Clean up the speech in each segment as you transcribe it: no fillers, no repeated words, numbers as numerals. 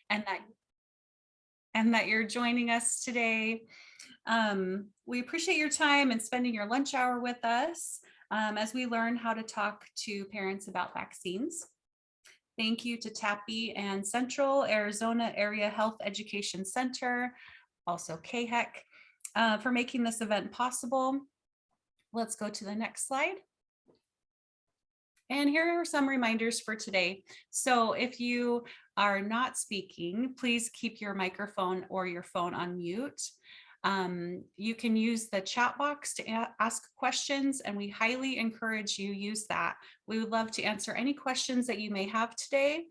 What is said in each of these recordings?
and that you're joining us today. We appreciate your time and spending your lunch hour with us as we learn how to talk to parents about vaccines. Thank you to TAPI and Central Arizona Area Health Education Center, also CAHEC, for making this event possible. Let's go to the next slide. And here are some reminders for today. So if you are not speaking, please keep your microphone or your phone on mute. You can use the chat box to ask questions, and we highly encourage you use that. We would love to answer any questions that you may have today.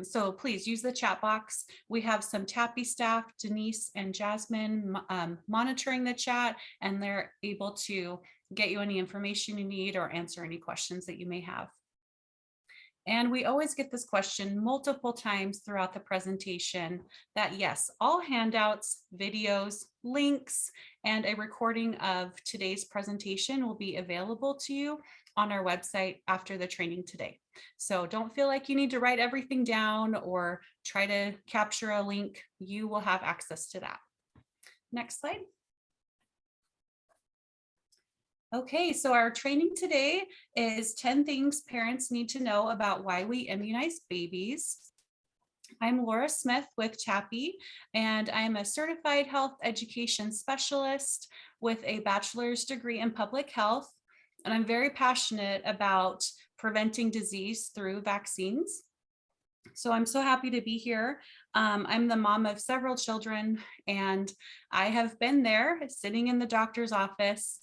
So please use the chat box. We have some TAPI staff, Denise and Jasmine, monitoring the chat, and they're able to get you any information you need or answer any questions that you may have. And we always get this question multiple times throughout the presentation that yes, all handouts, videos, links, and a recording of today's presentation will be available to you on our website after the training today. So don't feel like you need to write everything down or try to capture a link. You will have access to that. Next slide. Okay, so our training today is 10 things parents need to know about why we immunize babies. I'm Laura Smith with TAPI, and I am a certified health education specialist with a bachelor's degree in public health. And I'm very passionate about preventing disease through vaccines. So I'm so happy to be here. I'm the mom of several children, and I have been there sitting in the doctor's office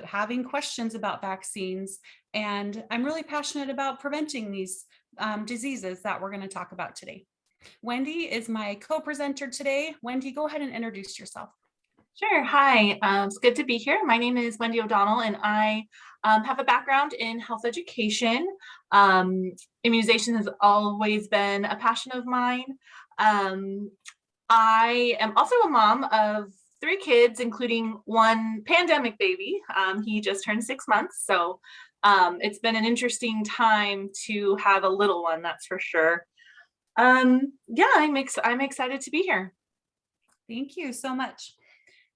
having questions about vaccines, and I'm really passionate about preventing these diseases that we're going to talk about today. Wendy is my co-presenter today. Wendy, go ahead and introduce yourself. Sure. Hi, it's good to be here. My name is Wendy O'Donnell, and I have a background in health education. Immunization has always been a passion of mine. I am also a mom of 3 kids, including one pandemic baby. He just turned 6 months, so it's been an interesting time to have a little one, that's for sure. Yeah, I'm excited to be here. Thank you so much.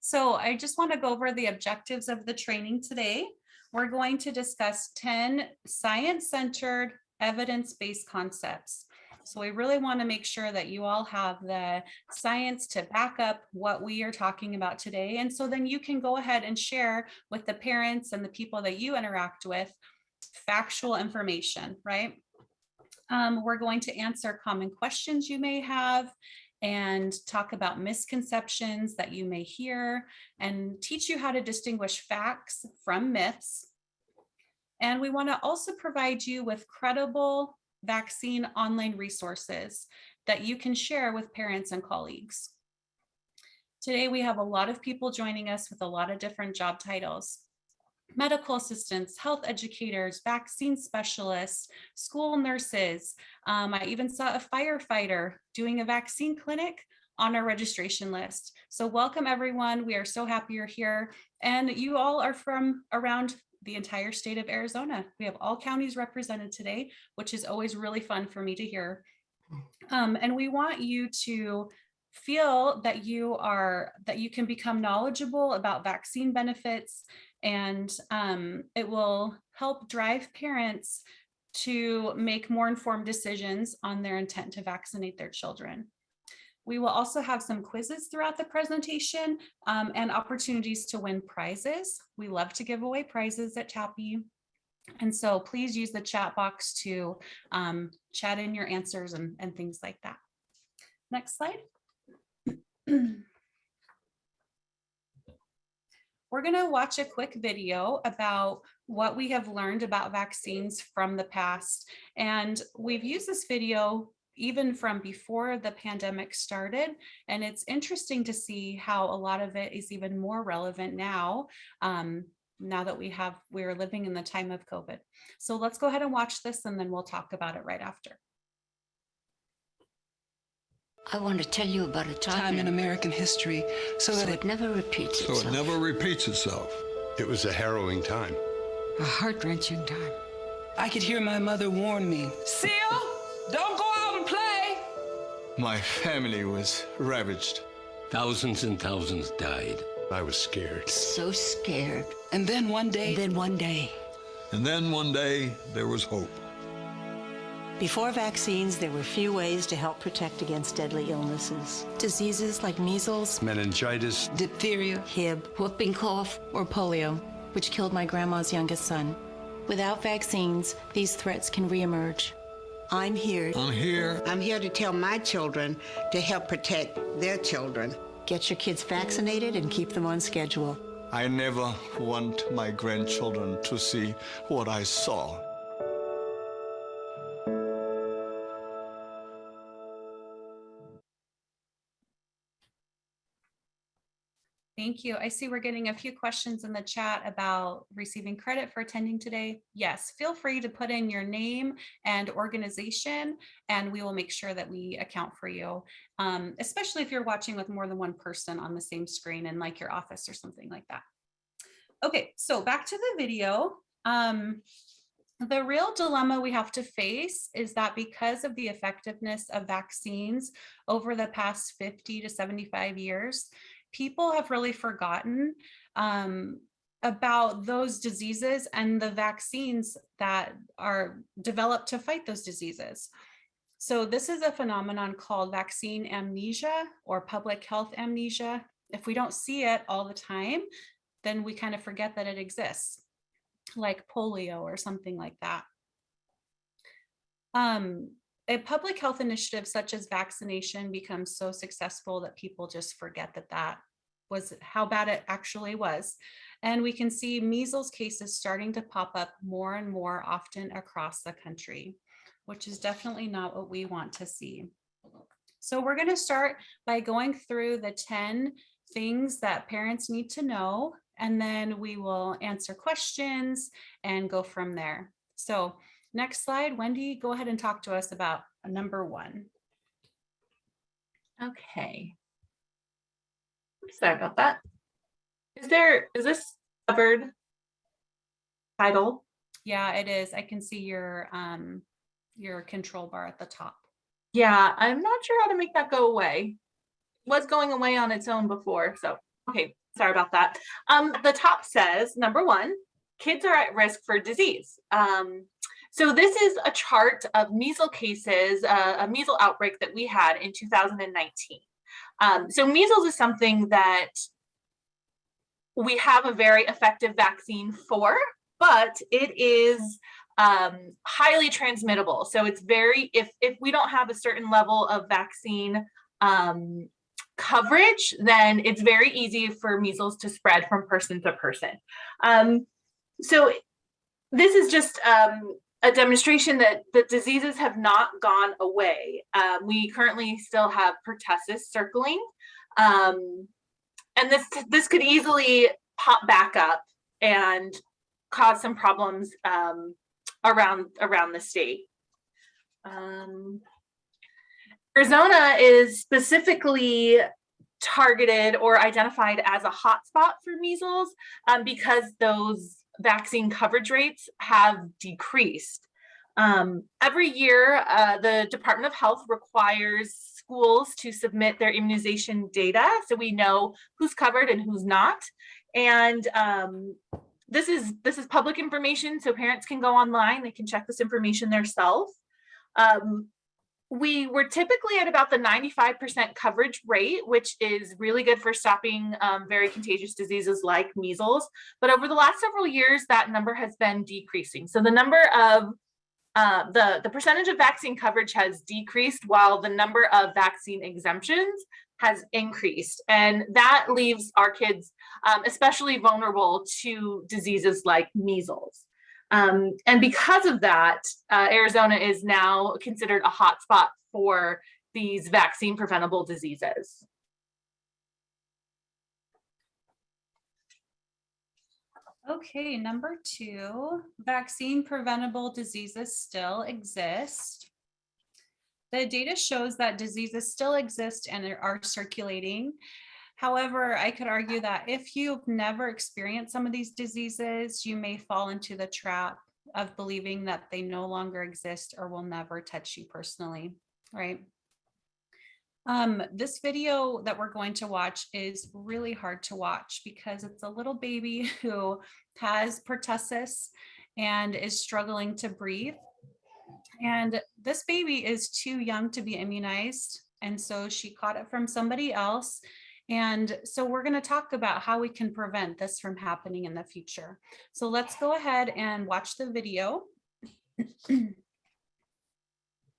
So I just want to go over the objectives of the training today. We're going to discuss 10 science-centered, evidence-based concepts. So we really want to make sure that you all have the science to back up what we are talking about today. And so then you can go ahead and share with the parents and the people that you interact with factual information, right? We're going to answer common questions you may have and talk about misconceptions that you may hear and teach you how to distinguish facts from myths. And we want to also provide you with credible vaccine online resources that you can share with parents and colleagues. Today, we have a lot of people joining us with a lot of different job titles. Medical assistants, health educators, vaccine specialists, school nurses. I even saw a firefighter doing a vaccine clinic on our registration list. So welcome everyone. We are so happy you're here. And you all are from around the entire state of Arizona. We have all counties represented today, which is always really fun for me to hear. And we want you to feel that you can become knowledgeable about vaccine benefits, and it will help drive parents to make more informed decisions on their intent to vaccinate their children. We will also have some quizzes throughout the presentation and opportunities to win prizes. We love to give away prizes at TAPI. And so please use the chat box to chat in your answers and things like that. Next slide. We're going to watch a quick video about what we have learned about vaccines from the past. And we've used this video even from before the pandemic started. And it's interesting to see how a lot of it is even more relevant now, now that we're living in the time of COVID. So let's go ahead and watch this, and then we'll talk about it right after. I want to tell you about a time in American history so that it never repeats itself. So it never repeats itself. It was a harrowing time. A heart-wrenching time. I could hear my mother warn me, "Seal, don't go out and play. My family was ravaged. Thousands and thousands died. I was scared. So scared. And then one day, Then one day, And then one day, there was hope. Before vaccines, there were few ways to help protect against deadly illnesses. Diseases like measles, Meningitis. diphtheria, Hib, whooping cough, or polio, which killed my grandma's youngest son. Without vaccines, these threats can reemerge. I'm here. I'm here. I'm here to tell my children to help protect their children. Get your kids vaccinated and keep them on schedule. I never want my grandchildren to see what I saw. Thank you. I see we're getting a few questions in the chat about receiving credit for attending today. Yes, feel free to put in your name and organization, and we will make sure that we account for you, especially if you're watching with more than one person on the same screen in like your office or something like that. Okay, so back to the video. The real dilemma we have to face is that because of the effectiveness of vaccines over the past 50 to 75 years, people have really forgotten about those diseases and the vaccines that are developed to fight those diseases. So this is a phenomenon called vaccine amnesia or public health amnesia. If we don't see it all the time, then we kind of forget that it exists, like polio or something like that. A public health initiative such as vaccination becomes so successful that people just forget that that was how bad it actually was. And we can see measles cases starting to pop up more and more often across the country, which is definitely not what we want to see. So we're going to start by going through the 10 things that parents need to know, and then we will answer questions and go from there. So next slide, Wendy, go ahead and talk to us about number 1. Okay. Sorry about that. Is this covered title? Yeah, it is. I can see your control bar at the top. Yeah, I'm not sure how to make that go away. It was going away on its own before, so okay, sorry about that. The top says, number 1, kids are at risk for disease. So this is a chart of measles cases, a measles outbreak that we had in 2019. So measles is something that we have a very effective vaccine for, but it is highly transmittable. So it's very, if we don't have a certain level of vaccine coverage, then it's very easy for measles to spread from person to person. So this is just a demonstration that the diseases have not gone away. We currently still have pertussis circling, and this could easily pop back up and cause some problems around the state. Arizona is specifically targeted or identified as a hotspot for measles because those vaccine coverage rates have decreased. Every year, the Department of Health requires schools to submit their immunization data so we know who's covered and who's not. And this is public information, so parents can go online, they can check this information themselves. We were typically at about the 95% coverage rate, which is really good for stopping very contagious diseases like measles. But over the last several years, that number has been decreasing. So the number of the percentage of vaccine coverage has decreased while the number of vaccine exemptions has increased. And that leaves our kids especially vulnerable to diseases like measles. And because of that, Arizona is now considered a hotspot for these vaccine preventable diseases. Okay, number 2, vaccine preventable diseases still exist. The data shows that diseases still exist and are circulating. However, I could argue that if you've never experienced some of these diseases, you may fall into the trap of believing that they no longer exist or will never touch you personally, right? This video that we're going to watch is really hard to watch because it's a little baby who has pertussis and is struggling to breathe. And this baby is too young to be immunized. And so she caught it from somebody else. And so we're going to talk about how we can prevent this from happening in the future. So let's go ahead and watch the video. And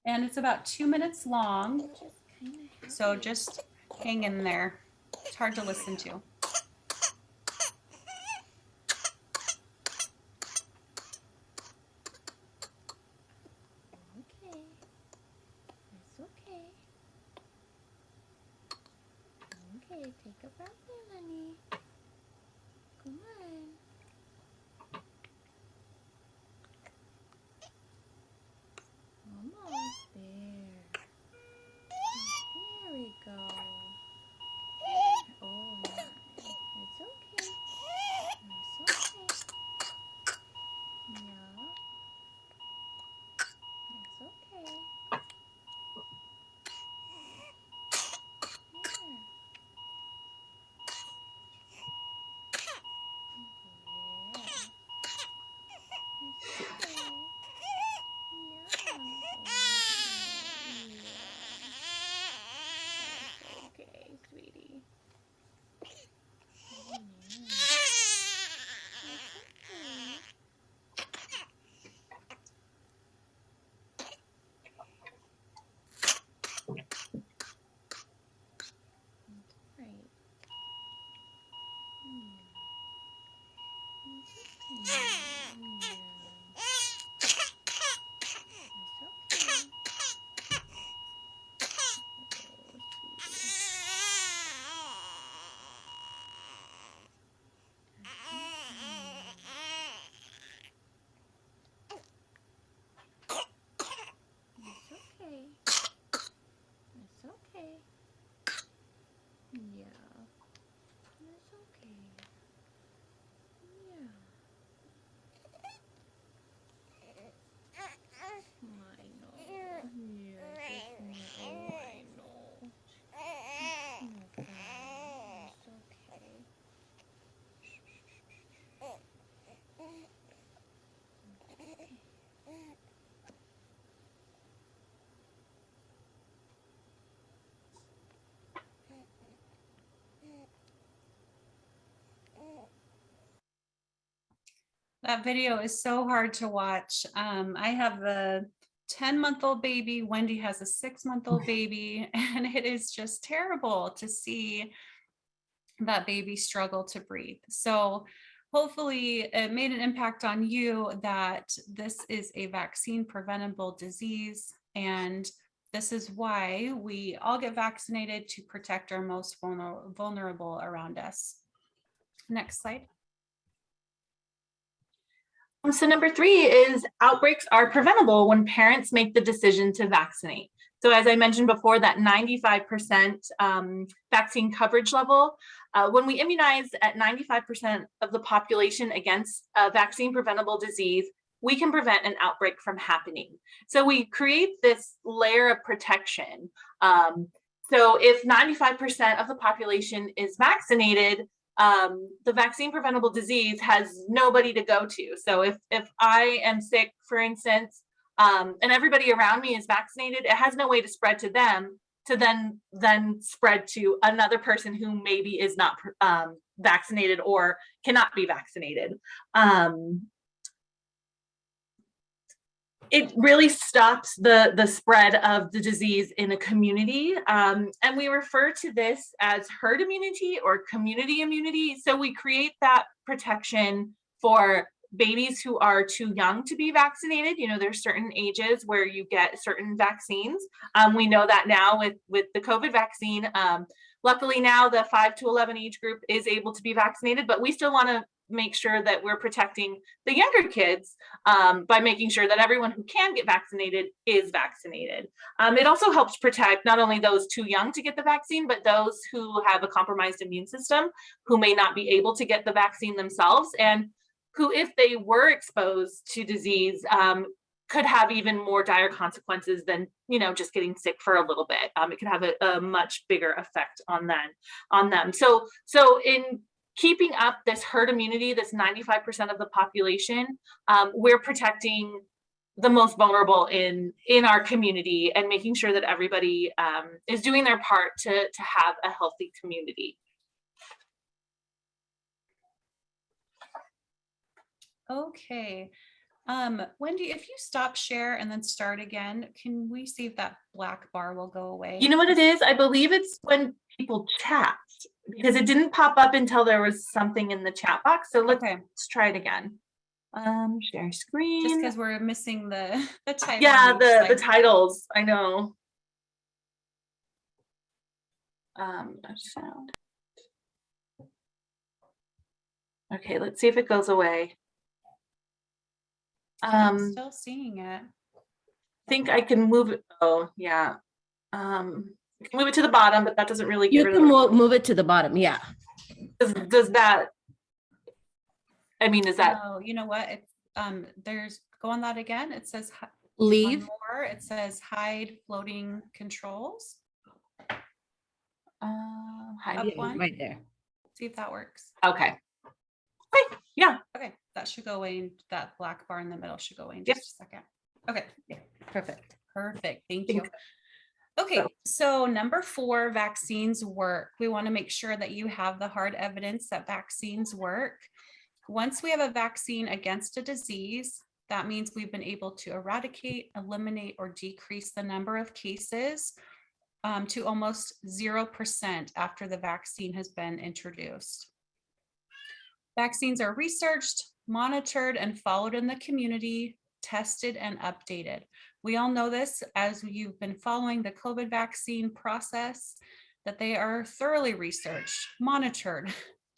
it's about 2 minutes long. So just hang in there. It's hard to listen to. Okay, it's okay. Okay, take a breath in, honey. Come on. Almost there. There we go. Oh my, it's okay. It's okay. Yeah. It's okay. Here. Yeah. It's okay. Yeah. Okay, sweetie. That video is so hard to watch. I have a 10-month-old baby. Wendy has a 6-month-old baby, and it is just terrible to see that baby struggle to breathe. So hopefully it made an impact on you that this is a vaccine preventable disease. And this is why we all get vaccinated, to protect our most vulnerable around us. Next slide. So number 3 is outbreaks are preventable when parents make the decision to vaccinate. So as I mentioned before, that 95% vaccine coverage level, when we immunize at 95% of the population against a vaccine preventable disease, we can prevent an outbreak from happening. So we create this layer of protection. So if 95% of the population is vaccinated, the vaccine preventable disease has nobody to go to. So if I am sick, for instance, and everybody around me is vaccinated, it has no way to spread to them to then spread to another person who maybe is not vaccinated or cannot be vaccinated. It really stops the spread of the disease in a community. And we refer to this as herd immunity or community immunity. So we create that protection for babies who are too young to be vaccinated. You know, there's certain ages where you get certain vaccines. We know that now with the COVID vaccine. Luckily now the 5 to 11 age group is able to be vaccinated, but we still want to make sure that we're protecting the younger kids by making sure that everyone who can get vaccinated is vaccinated. It also helps protect not only those too young to get the vaccine, but those who have a compromised immune system, who may not be able to get the vaccine themselves, and who, if they were exposed to disease, could have even more dire consequences than, just getting sick for a little bit. It could have a much bigger effect on them. So in keeping up this herd immunity, this 95% of the population, we're protecting the most vulnerable in our community and making sure that everybody is doing their part to have a healthy community. Okay. Wendy, if you stop share and then start again, can we see if that black bar will go away? You know what it is? I believe it's when people chat, because it didn't pop up until there was something in the chat box. So let's try it again. Share screen. Just because we're missing the title. Yeah, the titles. I know. Sound. Okay, let's see if it goes away. I'm still seeing it. I think I can move it. Oh, yeah. I can move it to the bottom, but that doesn't really get rid of it. You can move it to the bottom. Yeah. Does that? I mean, is that? Oh, you know what? It's there's go on that again. It says leave. More. It says hide floating controls. Hide up one. Right there. See if that works. Okay. Okay. Yeah. Okay, that should go away. And that black bar in the middle should go away in just a second. Okay. Yeah. Perfect. Perfect. Thank you. Okay, so number 4, vaccines work. We want to make sure that you have the hard evidence that vaccines work. Once we have a vaccine against a disease, that means we've been able to eradicate, eliminate, or decrease the number of cases to almost 0% after the vaccine has been introduced. Vaccines are researched, monitored, and followed in the community, tested and updated. We all know this as you've been following the COVID vaccine process, that they are thoroughly researched, monitored,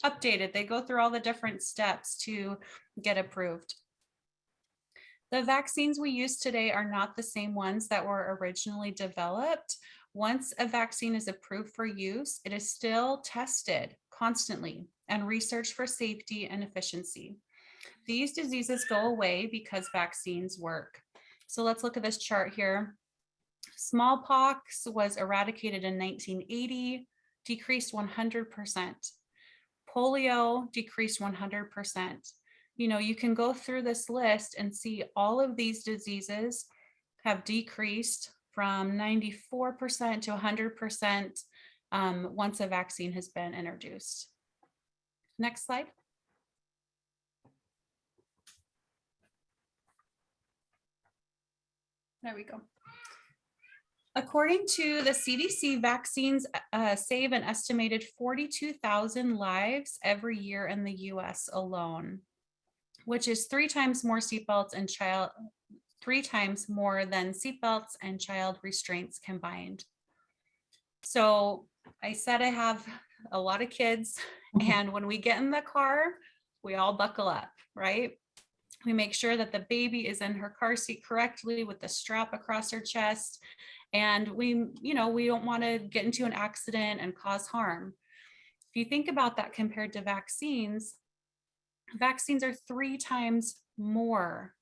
updated. They go through all the different steps to get approved. The vaccines we use today are not the same ones that were originally developed. Once a vaccine is approved for use, it is still tested constantly and researched for safety and efficiency. These diseases go away because vaccines work. So let's look at this chart here. Smallpox was eradicated in 1980, decreased 100%. Polio decreased 100%. You can go through this list and see all of these diseases have decreased from 94% to 100% once a vaccine has been introduced. Next slide. There we go. According to the CDC, vaccines save an estimated 42,000 lives every year in the US alone, which is 3 times more seatbelts and 3 times more than seatbelts and child restraints combined. So I said I have a lot of kids, and when we get in the car, we all buckle up, right? We make sure that the baby is in her car seat correctly with the strap across her chest. And we don't want to get into an accident and cause harm. If you think about that compared to vaccines are 3 times more.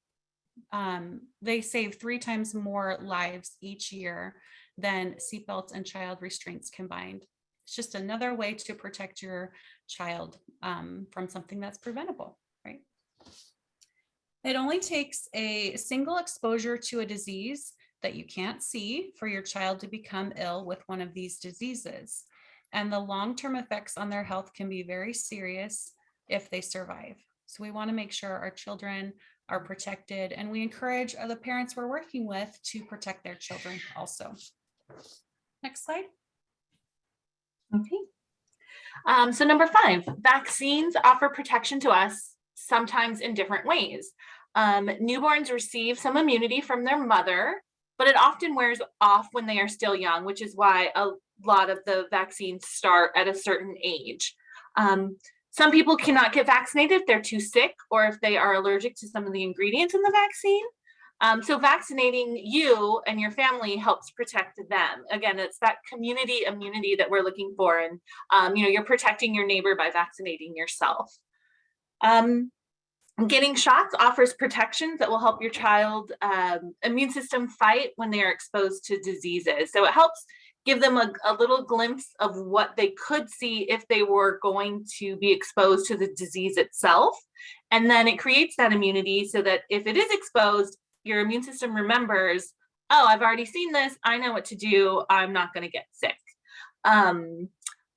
They save 3 times more lives each year than seatbelts and child restraints combined. It's just another way to protect your child from something that's preventable, right? It only takes a single exposure to a disease that you can't see for your child to become ill with one of these diseases. And the long-term effects on their health can be very serious if they survive. So we want to make sure our children are protected, and we encourage the parents we're working with to protect their children also. Next slide. Okay. So number 5, vaccines offer protection to us, sometimes in different ways. Newborns receive some immunity from their mother, but it often wears off when they are still young, which is why a lot of the vaccines start at a certain age. Some people cannot get vaccinated if they're too sick or if they are allergic to some of the ingredients in the vaccine. So vaccinating you and your family helps protect them. Again, it's that community immunity that we're looking for. And, you're protecting your neighbor by vaccinating yourself. Getting shots offers protections that will help your child immune system fight when they are exposed to diseases. So it helps give them a little glimpse of what they could see if they were going to be exposed to the disease itself. And then it creates that immunity so that if it is exposed, your immune system remembers, oh, I've already seen this. I know what to do. I'm not going to get sick.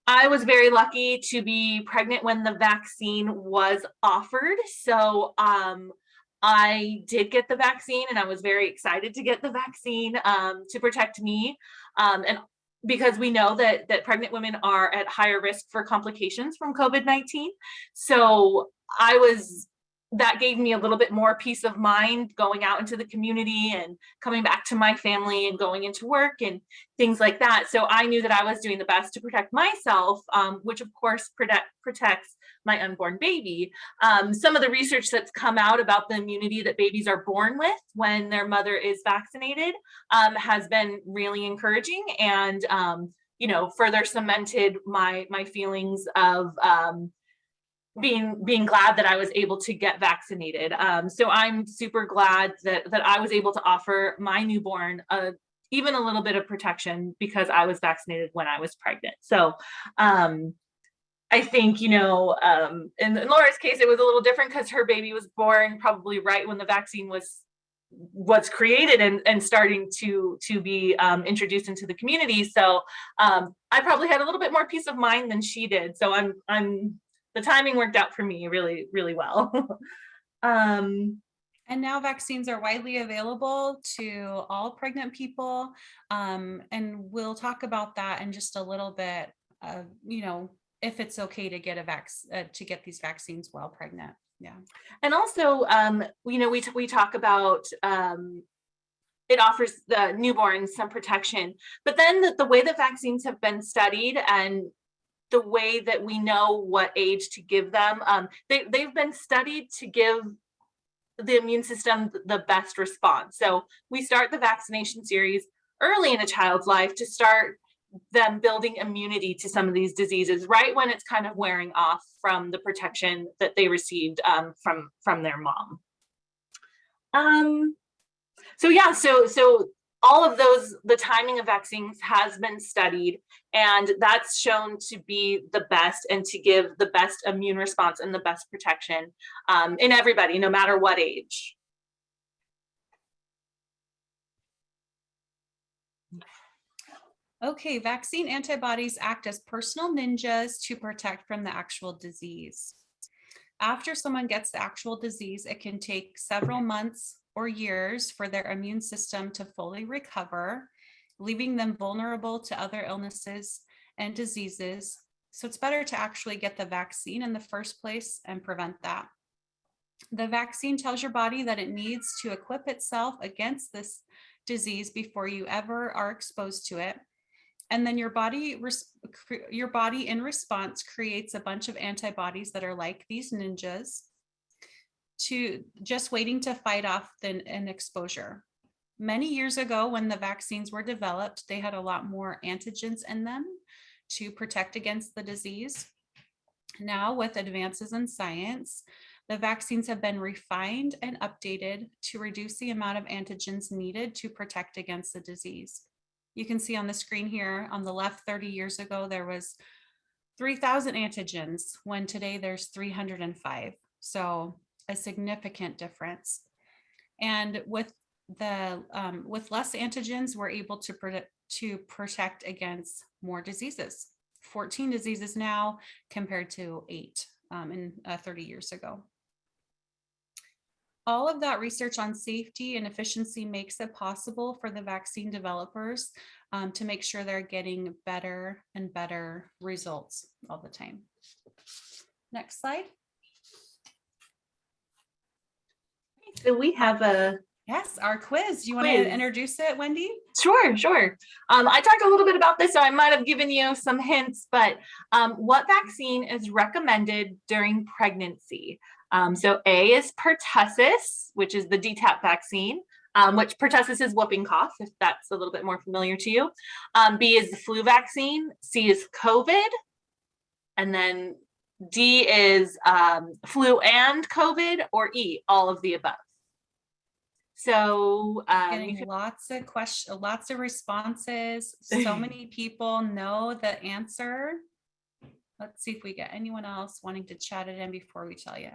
I was very lucky to be pregnant when the vaccine was offered. So I did get the vaccine, and I was very excited to get the vaccine to protect me. And because we know that pregnant women are at higher risk for complications from COVID-19. So that gave me a little bit more peace of mind going out into the community and coming back to my family and going into work and things like that. So I knew that I was doing the best to protect myself, which of course protects my unborn baby. Some of the research that's come out about the immunity that babies are born with when their mother is vaccinated has been really encouraging, and further cemented my feelings of being glad that I was able to get vaccinated. So I'm super glad that I was able to offer my newborn even a little bit of protection because I was vaccinated when I was pregnant. So I think, in Laura's case, it was a little different because her baby was born probably right when the vaccine was created and starting to be introduced into the community. So I probably had a little bit more peace of mind than she did. So the timing worked out for me really, really well. And now vaccines are widely available to all pregnant people. And we'll talk about that in just a little bit, if it's okay to get to get these vaccines while pregnant. Yeah. And also, we talk about it offers the newborns some protection, but then the way that vaccines have been studied and the way that we know what age to give them, they've been studied to give the immune system the best response. So we start the vaccination series early in a child's life to start them building immunity to some of these diseases right when it's kind of wearing off from the protection that they received from their mom. So all of those, the timing of vaccines has been studied, and that's shown to be the best and to give the best immune response and the best protection in everybody, no matter what age. Okay, vaccine antibodies act as personal ninjas to protect from the actual disease. After someone gets the actual disease, it can take several months or years for their immune system to fully recover, leaving them vulnerable to other illnesses and diseases. So it's better to actually get the vaccine in the first place and prevent that. The vaccine tells your body that it needs to equip itself against this disease before you ever are exposed to it. And then your body in response creates a bunch of antibodies that are like these ninjas, to just waiting to fight off an exposure. Many years ago, when the vaccines were developed, they had a lot more antigens in them to protect against the disease. Now, with advances in science, the vaccines have been refined and updated to reduce the amount of antigens needed to protect against the disease. You can see on the screen here on the left, 30 years ago, there was 3,000 antigens, when today there's 305. So a significant difference. And with less antigens, we're able to protect against more diseases. 14 diseases now compared to 8 30 years ago. All of that research on safety and efficiency makes it possible for the vaccine developers to make sure they're getting better and better results all the time. Next slide. So we have our quiz. You want to introduce it, Wendy? Sure. I talked a little bit about this, so I might have given you some hints, but what vaccine is recommended during pregnancy? So A is pertussis, which is the DTaP vaccine, which pertussis is whooping cough, if that's a little bit more familiar to you. B is the flu vaccine. C is COVID. And then D is flu and COVID, or E, all of the above. So Getting lots of questions, lots of responses. So many people know the answer. Let's see if we get anyone else wanting to chat it in before we tell you.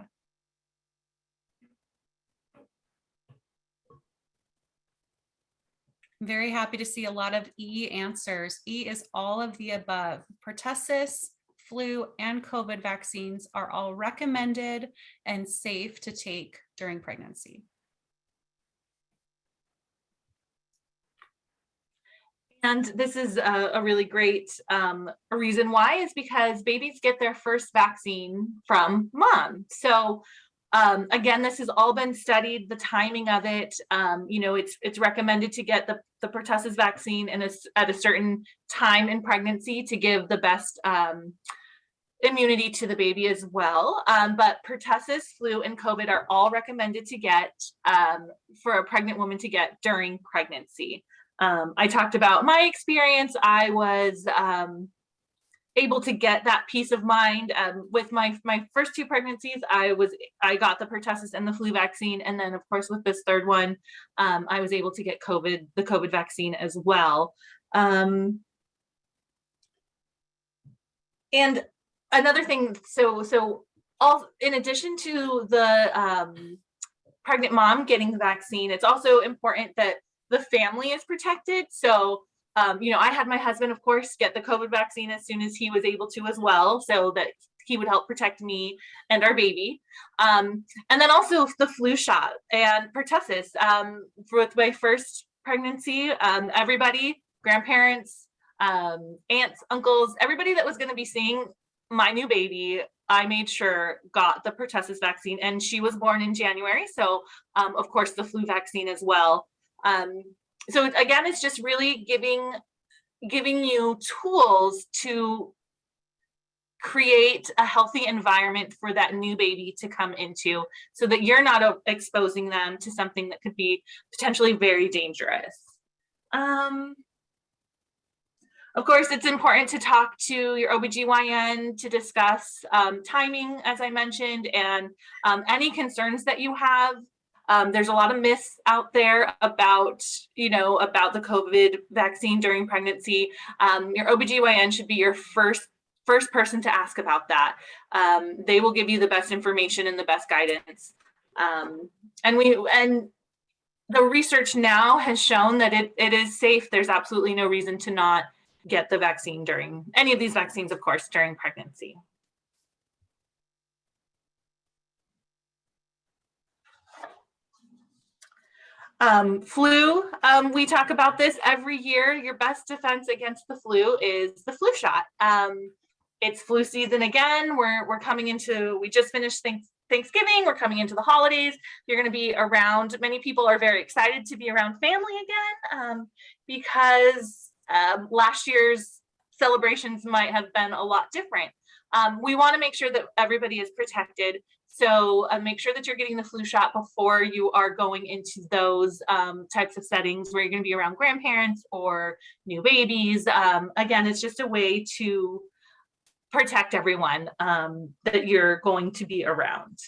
I'm very happy to see a lot of E answers. E is all of the above. Pertussis, flu, and COVID vaccines are all recommended and safe to take during pregnancy. And this is a really great reason why, is because babies get their first vaccine from mom. So again, this has all been studied, the timing of it. You know, it's recommended to get the pertussis vaccine at a certain time in pregnancy to give the best immunity to the baby as well. But pertussis, flu, and COVID are all recommended to get for a pregnant woman to get during pregnancy. I talked about my experience. I was able to get that peace of mind with my first two pregnancies. I got the pertussis and the flu vaccine, and then of course with this third one, I was able to get the COVID vaccine as well. And another thing, so all in addition to the pregnant mom getting the vaccine, it's also important that the family is protected. So, you know, I had my husband, of course, get the COVID vaccine as soon as he was able to as well, so that he would help protect me and our baby. And then also the flu shot and pertussis. With my first pregnancy, everybody, grandparents, aunts, uncles, everybody that was going to be seeing my new baby, I made sure got the pertussis vaccine, and she was born in January. So, of course, the flu vaccine as well. So again, it's just really giving you tools to create a healthy environment for that new baby to come into, so that you're not exposing them to something that could be potentially very dangerous. Of course, it's important to talk to your OBGYN to discuss timing, as I mentioned, and any concerns that you have. There's a lot of myths out there about, you know, about the COVID vaccine during pregnancy. Your OBGYN should be your first person to ask about that. They will give you the best information and the best guidance. And the research now has shown that it is safe. There's absolutely no reason to not get the vaccine during any of these vaccines, of course, during pregnancy. Flu, we talk about this every year. Your best defense against the flu is the flu shot. It's flu season again. We're coming into, we just finished Thanksgiving. We're coming into the holidays. You're going to be around, many people are very excited to be around family again, because last year's celebrations might have been a lot different. We want to make sure that everybody is protected. So make sure that you're getting the flu shot before you are going into those types of settings where you're going to be around grandparents or new babies. Again, it's just a way to protect everyone that you're going to be around.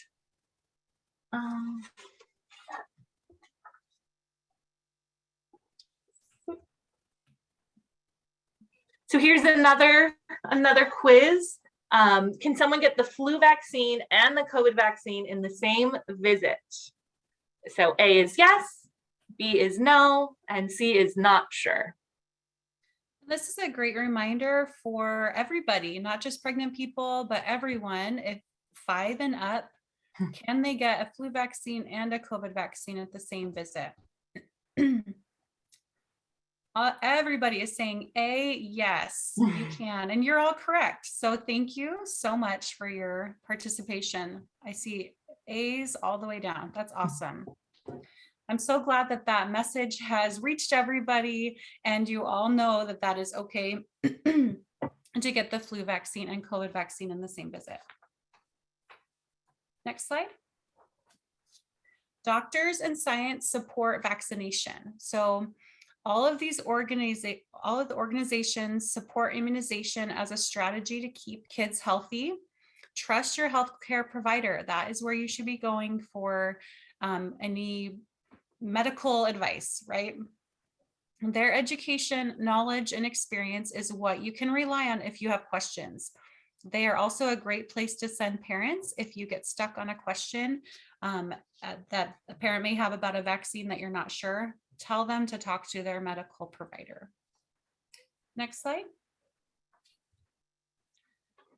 So here's another quiz. Can someone get the flu vaccine and the COVID vaccine in the same visit? So A is yes, B is no, and C is not sure. This is a great reminder for everybody, not just pregnant people, but everyone. If 5 and up, can they get a flu vaccine and a COVID vaccine at the same visit? Everybody is saying A, yes, you can, and you're all correct. So thank you so much for your participation. I see A's all the way down. That's awesome. I'm so glad that that message has reached everybody, and you all know that that is okay to get the flu vaccine and COVID vaccine in the same visit. Next slide. Doctors and science support vaccination. So all of the organizations support immunization as a strategy to keep kids healthy. trust your healthcare provider. That is where you should be going for any medical advice, right? Their education, knowledge, and experience is what you can rely on if you have questions. They are also a great place to send parents if you get stuck on a question that a parent may have about a vaccine that you're not sure. Tell them to talk to their medical provider. Next slide.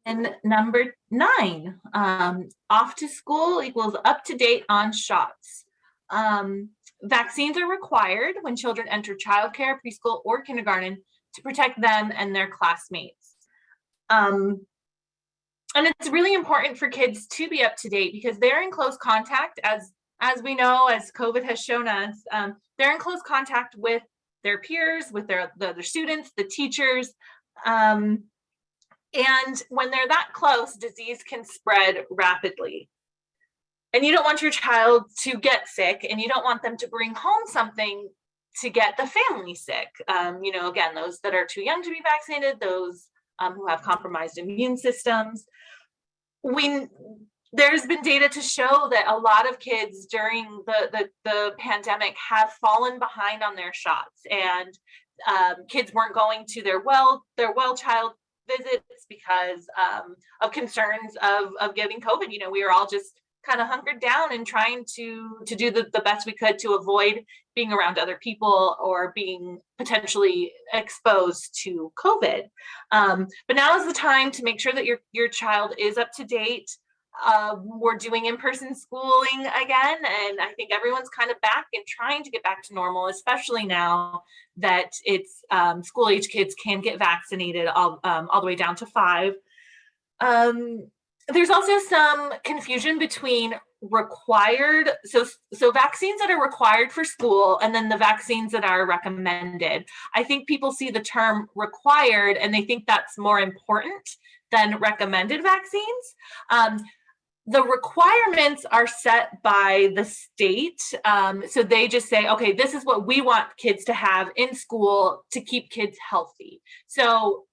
And number 9, off to school equals up to date on shots. Vaccines are required when children enter childcare, preschool, or kindergarten to protect them and their classmates. And it's really important for kids to be up to date because they're in close contact, as we know, as COVID has shown us, they're in close contact with their peers, with the other students, the teachers. And when they're that close, disease can spread rapidly. And you don't want your child to get sick, and you don't want them to bring home something to get the family sick. Again, those that are too young to be vaccinated, those who have compromised immune systems. There's been data to show that a lot of kids during the pandemic have fallen behind on their shots, and kids weren't going to their well child visits because of concerns of getting COVID. We were all just kind of hunkered down and trying to do the best we could to avoid being around other people or being potentially exposed to COVID. But now is the time to make sure that your child is up to date. We're doing in-person schooling again, and I think everyone's kind of back and trying to get back to normal, especially now that it's school-age kids can get vaccinated all the way down to 5. There's also some confusion between required, so vaccines that are required for school and then the vaccines that are recommended. I think people see the term required and they think that's more important than recommended vaccines. The requirements are set by the state. So they just say, okay, this is what we want kids to have in school to keep kids healthy. So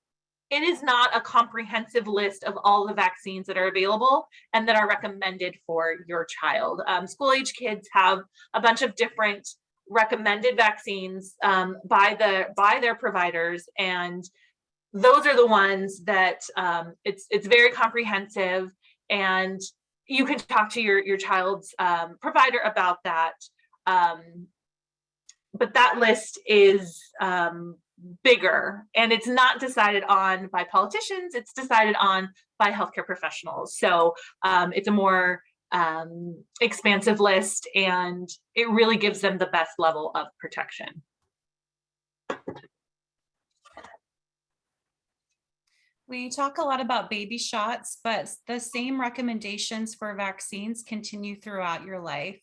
it is not a comprehensive list of all the vaccines that are available and that are recommended for your child. School-age kids have a bunch of different recommended vaccines by their providers, and those are the ones that it's very comprehensive, and you can talk to your child's provider about that. But that list is bigger, and it's not decided on by politicians, it's decided on by healthcare professionals. So it's a more expansive list, and it really gives them the best level of protection. We talk a lot about baby shots, but the same recommendations for vaccines continue throughout your life.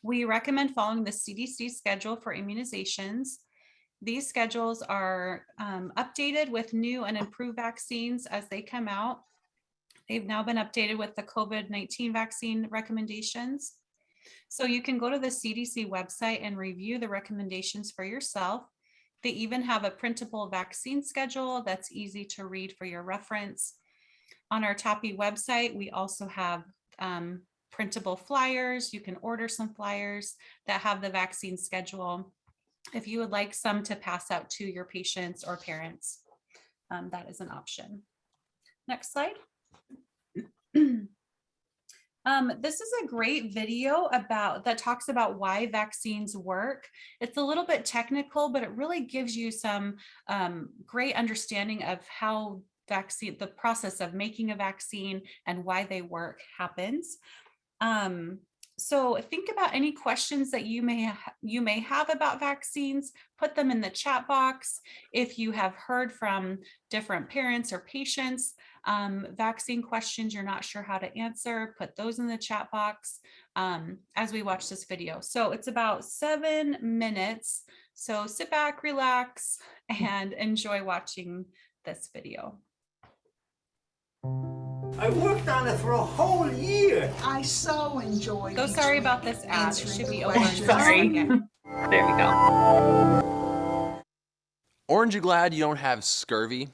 We recommend following the CDC schedule for immunizations. These schedules are updated with new and improved vaccines as they come out. They've now been updated with the COVID-19 vaccine recommendations. So you can go to the CDC website and review the recommendations for yourself. They even have a printable vaccine schedule that's easy to read for your reference. On our TAPI website, we also have printable flyers. You can order some flyers that have the vaccine schedule if you would like some to pass out to your patients or parents. That is an option. Next slide. This is a great video that talks about why vaccines work. It's a little bit technical, but it really gives you some great understanding of how the process of making a vaccine and why they work happens. So think about any questions that you may have about vaccines, put them in the chat box. If you have heard from different parents or patients, vaccine questions you're not sure how to answer, put those in the chat box as we watch this video. So it's about 7 minutes. So sit back, relax, and enjoy watching this video. I worked on it for a whole year. I so enjoyed So sorry about this ad. It should be over. Sorry. There we go. Aren't you glad you don't have scurvy?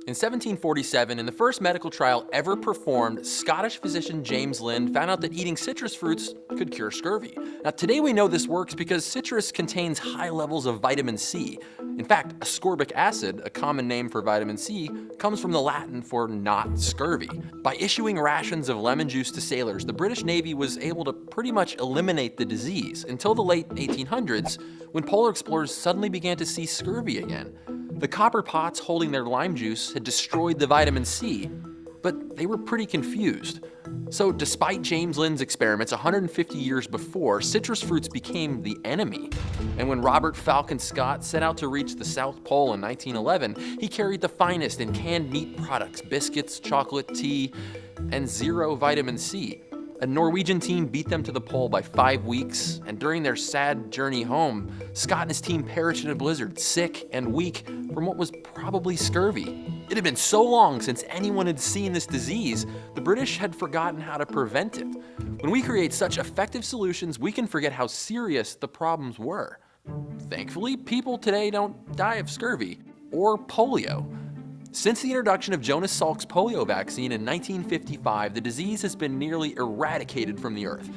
In 1747, in the first medical trial ever performed, Scottish physician James Lind found out that eating citrus fruits could cure scurvy. Now, today we know this works because citrus contains high levels of vitamin C. In fact, ascorbic acid, a common name for vitamin C, comes from the Latin for not scurvy. By issuing rations of lemon juice to sailors, the British Navy was able to pretty much eliminate the disease until the late 1800s, when polar explorers suddenly began to see scurvy again. The copper pots holding their lime juice had destroyed the vitamin C, but they were pretty confused. So despite James Lind's experiments 150 years before, citrus fruits became the enemy. And when Robert Falcon Scott set out to reach the South Pole in 1911, he carried the finest in canned meat products, biscuits, chocolate, tea, and zero vitamin C. A Norwegian team beat them to the pole by 5 weeks, and during their sad journey home, Scott and his team perished in a blizzard, sick and weak from what was probably scurvy. It had been so long since anyone had seen this disease, the British had forgotten how to prevent it. When we create such effective solutions, we can forget how serious the problems were. Thankfully, people today don't die of scurvy or polio. Since the introduction of Jonas Salk's polio vaccine in 1955, the disease has been nearly eradicated from the earth.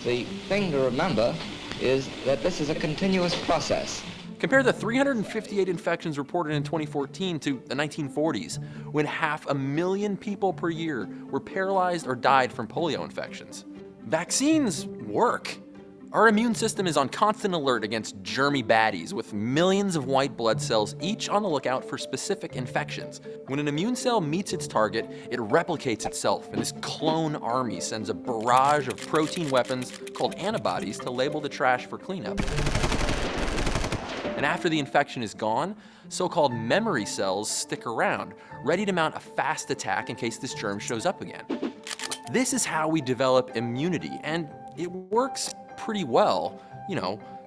The thing to remember is that this is a continuous process. Compare the 358 infections reported in 2014 to the 1940s, when 500,000 people per year were paralyzed or died from polio infections. Vaccines work. Our immune system is on constant alert against germy baddies, with millions of white blood cells each on the lookout for specific infections. When an immune cell meets its target, it replicates itself, and this clone army sends a barrage of protein weapons called antibodies to label the trash for cleanup. And after the infection is gone, so-called memory cells stick around, ready to mount a fast attack in case this germ shows up again. This is how we develop immunity, and it works pretty well,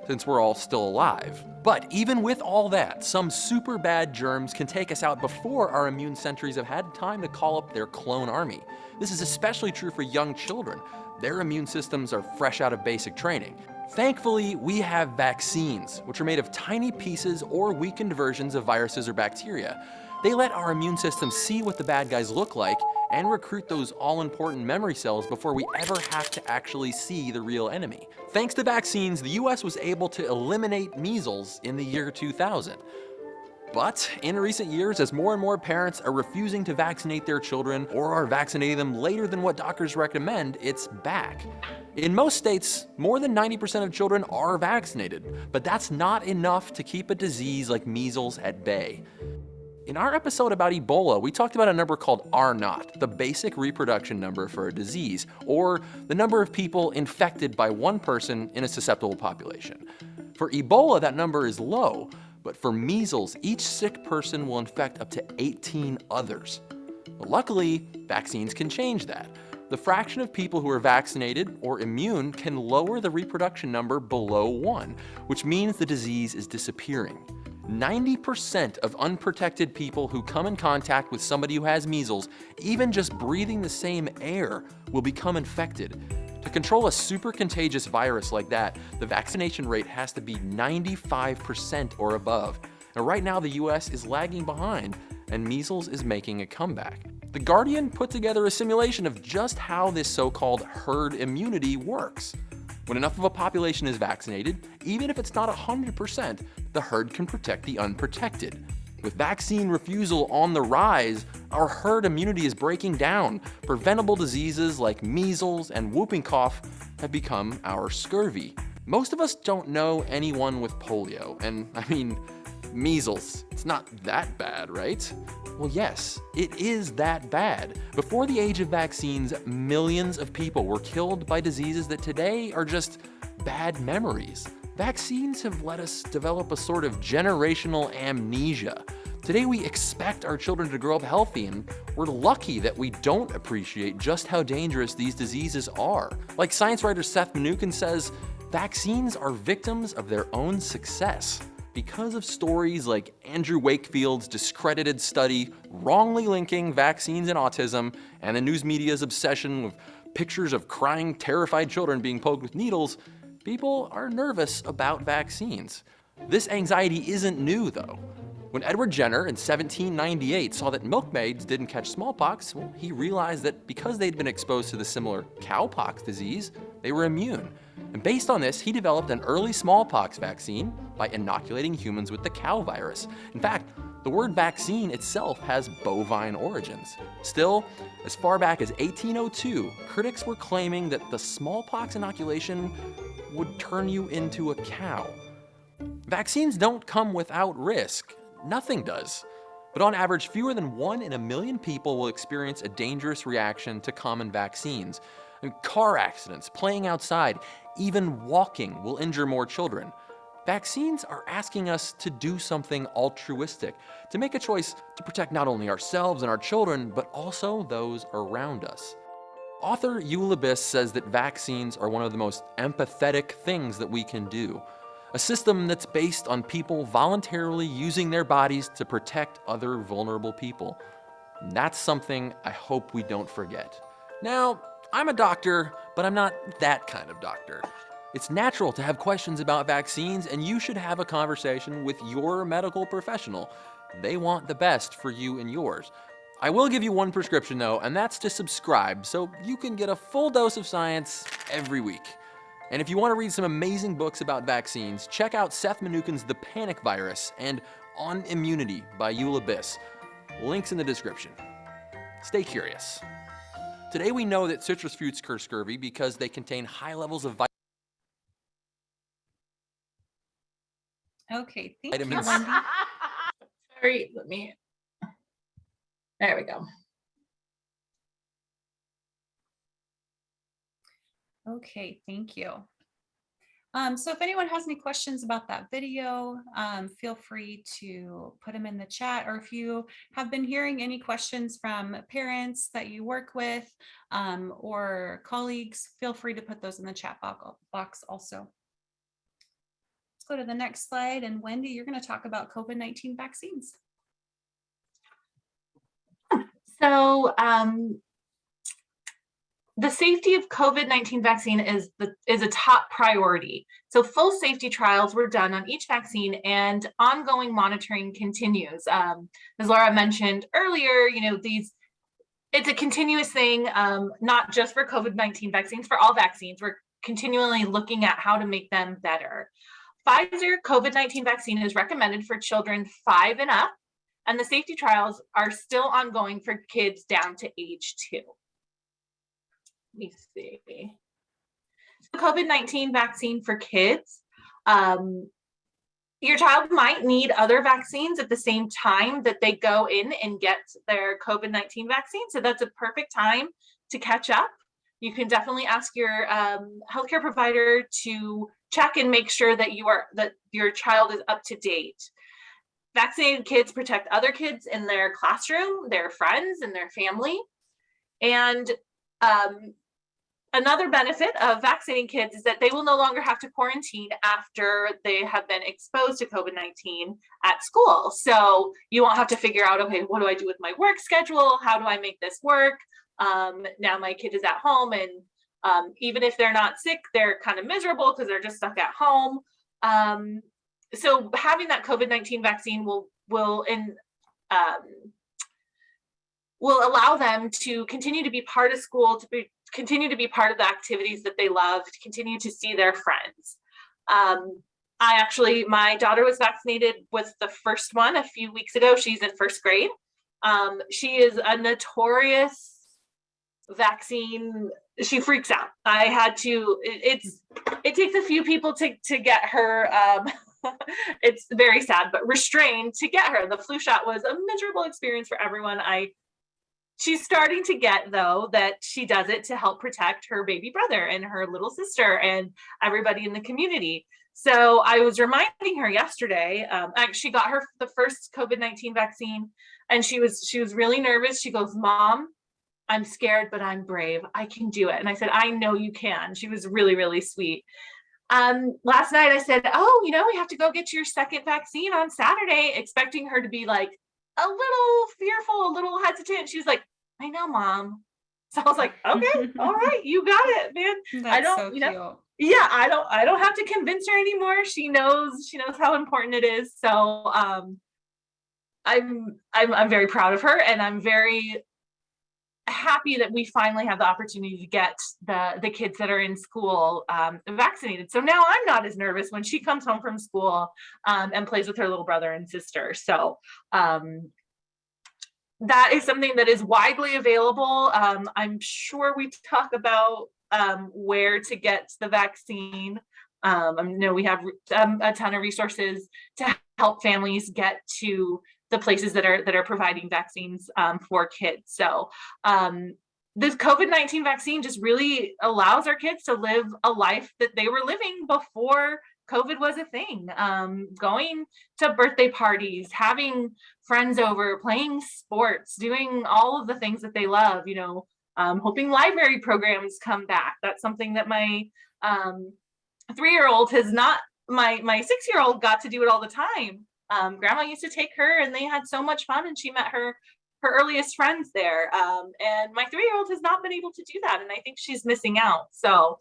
since we're all still alive. But even with all that, some super bad germs can take us out before our immune sentries have had time to call up their clone army. This is especially true for young children. Their immune systems are fresh out of basic training. Thankfully, we have vaccines, which are made of tiny pieces or weakened versions of viruses or bacteria. They let our immune system see what the bad guys look like and recruit those all-important memory cells before we ever have to actually see the real enemy. Thanks to vaccines, the US was able to eliminate measles in the year 2000. But in recent years, as more and more parents are refusing to vaccinate their children or are vaccinating them later than what doctors recommend, it's back. In most states, more than 90% of children are vaccinated, but that's not enough to keep a disease like measles at bay. In our episode about Ebola, we talked about a number called R0, the basic reproduction number for a disease, or the number of people infected by one person in a susceptible population. For Ebola, that number is low, but for measles, each sick person will infect up to 18 others. Luckily, vaccines can change that. The fraction of people who are vaccinated or immune can lower the reproduction number below 1, which means the disease is disappearing. 90% of unprotected people who come in contact with somebody who has measles, even just breathing the same air, will become infected. To control a super contagious virus like that, the vaccination rate has to be 95% or above. And right now the US is lagging behind, and measles is making a comeback. The Guardian put together a simulation of just how this so-called herd immunity works. When enough of a population is vaccinated, even if it's not 100%, the herd can protect the unprotected. With vaccine refusal on the rise, our herd immunity is breaking down. Preventable diseases like measles and whooping cough have become our scurvy. Most of us don't know anyone with polio, and measles, it's not that bad, right? Well, yes, it is that bad. Before the age of vaccines, millions of people were killed by diseases that today are just bad memories. Vaccines have let us develop a sort of generational amnesia. Today we expect our children to grow up healthy, and we're lucky that we don't appreciate just how dangerous these diseases are. Like science writer Seth Mnookin says, vaccines are victims of their own success. Because of stories like Andrew Wakefield's discredited study wrongly linking vaccines and autism, and the news media's obsession with pictures of crying, terrified children being poked with needles, people are nervous about vaccines. This anxiety isn't new, though. When Edward Jenner in 1798 saw that milkmaids didn't catch smallpox, well, he realized that because they'd been exposed to the similar cowpox disease, they were immune. And based on this, he developed an early smallpox vaccine by inoculating humans with the cow virus. In fact, the word vaccine itself has bovine origins. Still, as far back as 1802, critics were claiming that the smallpox inoculation would turn you into a cow. Vaccines don't come without risk. Nothing does. But on average, fewer than 1 in a million people will experience a dangerous reaction to common vaccines. Car accidents, playing outside, even walking will injure more children. Vaccines are asking us to do something altruistic, to make a choice to protect not only ourselves and our children, but also those around us. Author Eula Biss says that vaccines are one of the most empathetic things that we can do. A system that's based on people voluntarily using their bodies to protect other vulnerable people. And that's something I hope we don't forget. Now, I'm a doctor, but I'm not that kind of doctor. It's natural to have questions about vaccines, and you should have a conversation with your medical professional. They want the best for you and yours. I will give you one prescription though, and that's to subscribe so you can get a full dose of science every week. And if you want to read some amazing books about vaccines, check out Seth Mnookin's The Panic Virus and On Immunity by Eula Biss. Links in the description. Stay curious. Today we know that citrus fruits cure scurvy because they contain high levels of Okay, thank you, vitamins. Wendy. Sorry, there we go. Okay, thank you. So if anyone has any questions about that video, feel free to put them in the chat, or if you have been hearing any questions from parents that you work with or colleagues, feel free to put those in the chat box also. Let's go to the next slide, and Wendy, you're going to talk about COVID-19 vaccines. So the safety of COVID-19 vaccine is a top priority. So full safety trials were done on each vaccine, and ongoing monitoring continues. As Laura mentioned earlier, it's a continuous thing, not just for COVID-19 vaccines, for all vaccines. We're continually looking at how to make them better. Pfizer COVID-19 vaccine is recommended for children 5 and up, and the safety trials are still ongoing for kids down to age 2. Let me see. So COVID-19 vaccine for kids. Your child might need other vaccines at the same time that they go in and get their COVID-19 vaccine. So that's a perfect time to catch up. You can definitely ask your healthcare provider to check and make sure that your child is up to date. Vaccinated kids protect other kids in their classroom, their friends, and their family. And another benefit of vaccinating kids is that they will no longer have to quarantine after they have been exposed to COVID-19 at school. So you won't have to figure out, okay, what do I do with my work schedule? How do I make this work? Now my kid is at home, and even if they're not sick, they're kind of miserable because they're just stuck at home. So having that COVID-19 vaccine will allow them to continue to be part of school, continue to be part of the activities that they love, to continue to see their friends. My daughter was vaccinated with the first one a few weeks ago. She's in first grade. She is a notorious vaccine. She freaks out. I had to, it takes a few people to get her, it's very sad, but restrained to get her. The flu shot was a miserable experience for everyone. She's starting to get, though, that she does it to help protect her baby brother and her little sister and everybody in the community. So I was reminding her yesterday, she got the first COVID-19 vaccine, and she was really nervous. She goes, "Mom, I'm scared, but I'm brave. I can do it." And I said, "I know you can." She was really, really sweet. Last night I said, "Oh, we have to go get your second vaccine on Saturday," expecting her to be like a little fearful, a little hesitant. She was like, "I know, Mom." So I was like, "Okay, all right, you got it, man." That's so cute. Yeah, I don't have to convince her anymore. She knows how important it is. So I'm very proud of her, and I'm very happy that we finally have the opportunity to get the kids that are in school vaccinated. So now I'm not as nervous when she comes home from school and plays with her little brother and sister. So that is something that is widely available. I'm sure we talk about where to get the vaccine. I know we have a ton of resources to help families get to the places that are providing vaccines for kids. So this COVID-19 vaccine just really allows our kids to live a life that they were living before COVID was a thing. Going to birthday parties, having friends over, playing sports, doing all of the things that they love, hoping library programs come back. That's something that my 3-year-old has not, my 6-year-old got to do it all the time. Grandma used to take her, and they had so much fun, and she met her earliest friends there. And my 3-year-old has not been able to do that, and I think she's missing out. So,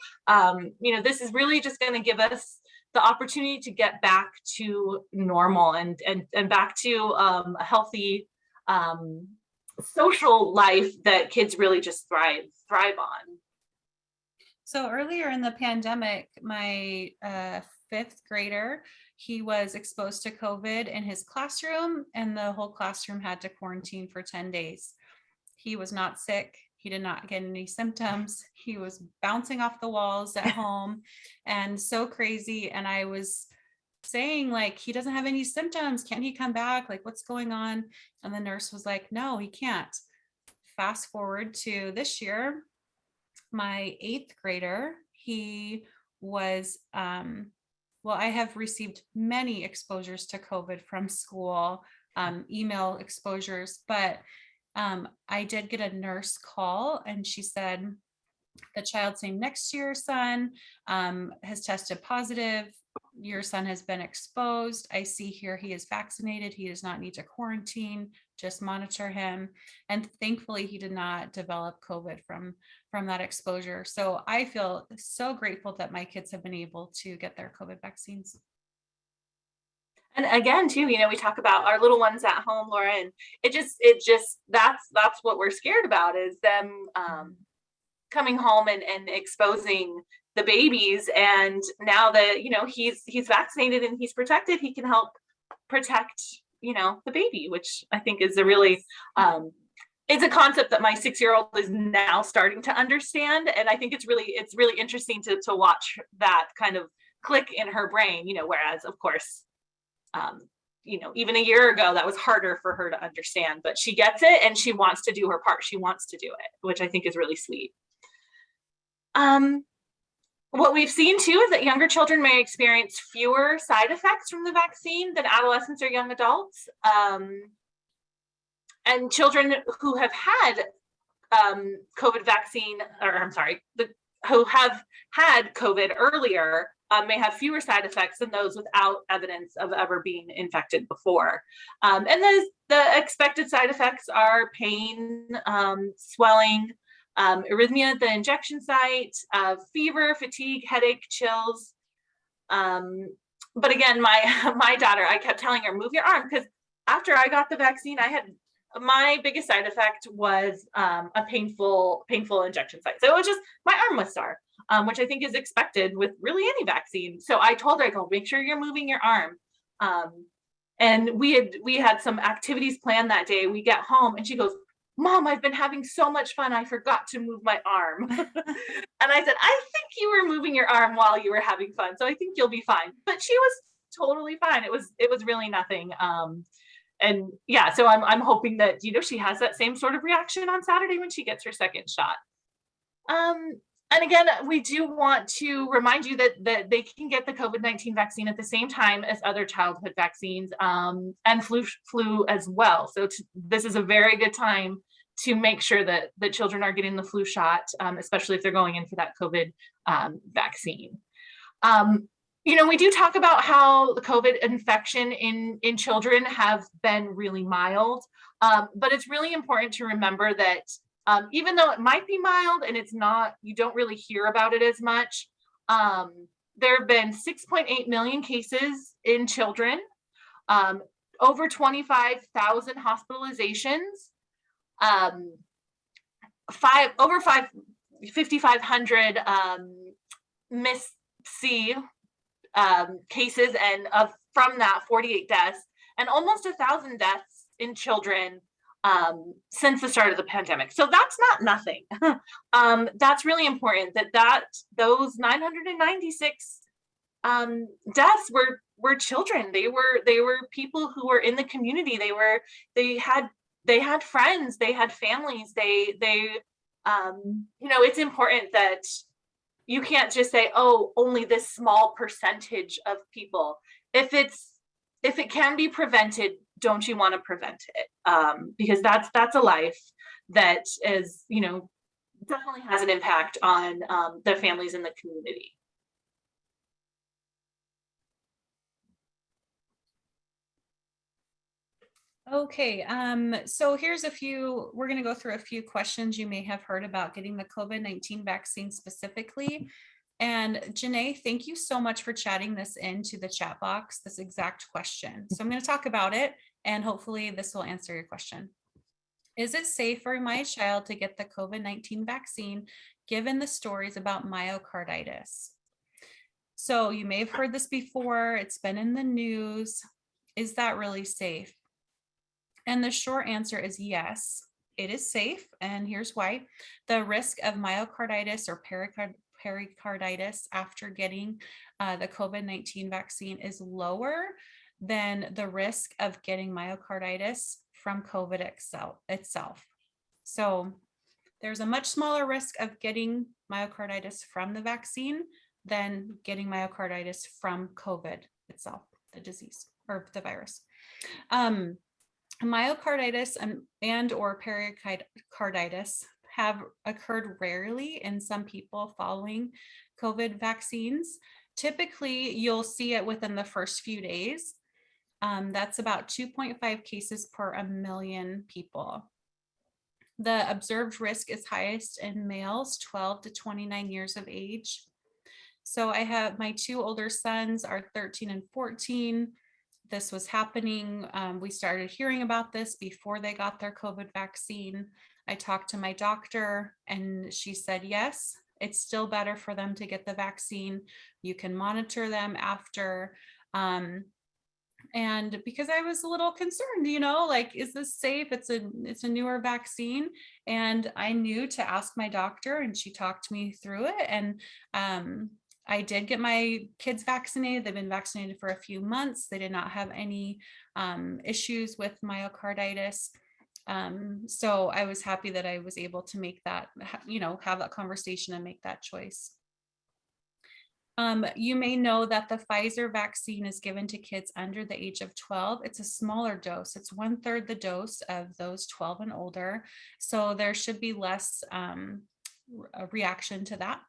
this is really just going to give us the opportunity to get back to normal and back to a healthy social life that kids really just thrive on. So earlier in the pandemic, my 5th grader, he was exposed to COVID in his classroom, and the whole classroom had to quarantine for 10 days. He was not sick. He did not get any symptoms. He was bouncing off the walls at home and so crazy. And I was saying, like, he doesn't have any symptoms. Can he come back? Like, what's going on? And the nurse was like, no, he can't. Fast forward to this year, my 8th grader, he was, I have received many exposures to COVID from school, email exposures, but I did get a nurse call, and she said, the child sitting next to your son has tested positive. Your son has been exposed. I see here he is vaccinated. He does not need to quarantine, just monitor him. And thankfully he did not develop COVID from that exposure. So I feel so grateful that my kids have been able to get their COVID vaccines. And again, too, we talk about our little ones at home, Laura, and it just that's what we're scared about, is them coming home and exposing the babies. And now that he's vaccinated and he's protected, he can help protect the baby, which I think is a really it's a concept that my 6-year-old is now starting to understand, and I think it's really interesting to watch that kind of click in her brain. Whereas of course, even a year ago, that was harder for her to understand, but she gets it and she wants to do her part. She wants to do it, which I think is really sweet. What we've seen too is that younger children may experience fewer side effects from the vaccine than adolescents or young adults. And children who have had COVID vaccine, who have had COVID earlier may have fewer side effects than those without evidence of ever being infected before. And the expected side effects are pain, swelling, arrhythmia at the injection site, fever, fatigue, headache, chills. But again, my daughter, I kept telling her, move your arm, because after I got the vaccine, my biggest side effect was a painful injection site. So it was just, my arm was sore, which I think is expected with really any vaccine. So I told her, I go, make sure you're moving your arm. And we had some activities planned that day. We get home and she goes, Mom, I've been having so much fun, I forgot to move my arm. And I said, I think you were moving your arm while you were having fun, so I think you'll be fine. But she was totally fine. It was really nothing. And yeah, so I'm hoping that she has that same sort of reaction on Saturday when she gets her second shot. And again, we do want to remind you that they can get the COVID-19 vaccine at the same time as other childhood vaccines, and flu as well. So this is a very good time to make sure that the children are getting the flu shot, especially if they're going in for that COVID vaccine. We do talk about how the COVID infection in children have been really mild, but it's really important to remember that even though it might be mild and it's not, you don't really hear about it as much. There have been 6.8 million cases in children. over 25,000 hospitalizations, over 5,500 miss-C cases, and from that 48 deaths, and almost 1,000 deaths in children since the start of the pandemic. So that's not nothing. That's really important, that those 996 deaths were children. They were people who were in the community. They had friends, they had families. It's important that you can't just say, oh, only this small percentage of people. If it can be prevented, don't you want to prevent it? Because that's a life that is, definitely has an impact on the families in the community. Okay, so here's we're going to go through a few questions you may have heard about getting the COVID-19 vaccine specifically. And Janae, thank you so much for chatting this into the chat box, this exact question. So I'm going to talk about it, and hopefully this will answer your question. Is it safe for my child to get the COVID-19 vaccine given the stories about myocarditis? So you may have heard this before, it's been in the news. Is that really safe? And the short answer is yes, it is safe. And here's why. The risk of myocarditis or pericarditis after getting the COVID-19 vaccine is lower than the risk of getting myocarditis from COVID itself. So there's a much smaller risk of getting myocarditis from the vaccine than getting myocarditis from COVID itself, the disease or the virus. Myocarditis and or pericarditis have occurred rarely in some people following COVID vaccines. Typically, you'll see it within the first few days. That's about 2.5 cases per 1 million people. The observed risk is highest in males 12 to 29 years of age. So I have my 2 older sons are 13 and 14. This was happening. We started hearing about this before they got their COVID vaccine. I talked to my doctor and she said, yes, it's still better for them to get the vaccine. You can monitor them after. And because I was a little concerned, like, is this safe? It's a newer vaccine. And I knew to ask my doctor, and she talked me through it. And I did get my kids vaccinated. They've been vaccinated for a few months. They did not have any issues with myocarditis. So I was happy that I was able to make that, have that conversation and make that choice. You may know that the Pfizer vaccine is given to kids under the age of 12. It's a smaller dose. It's 1/3 the dose of those 12 and older. So there should be less reaction to that.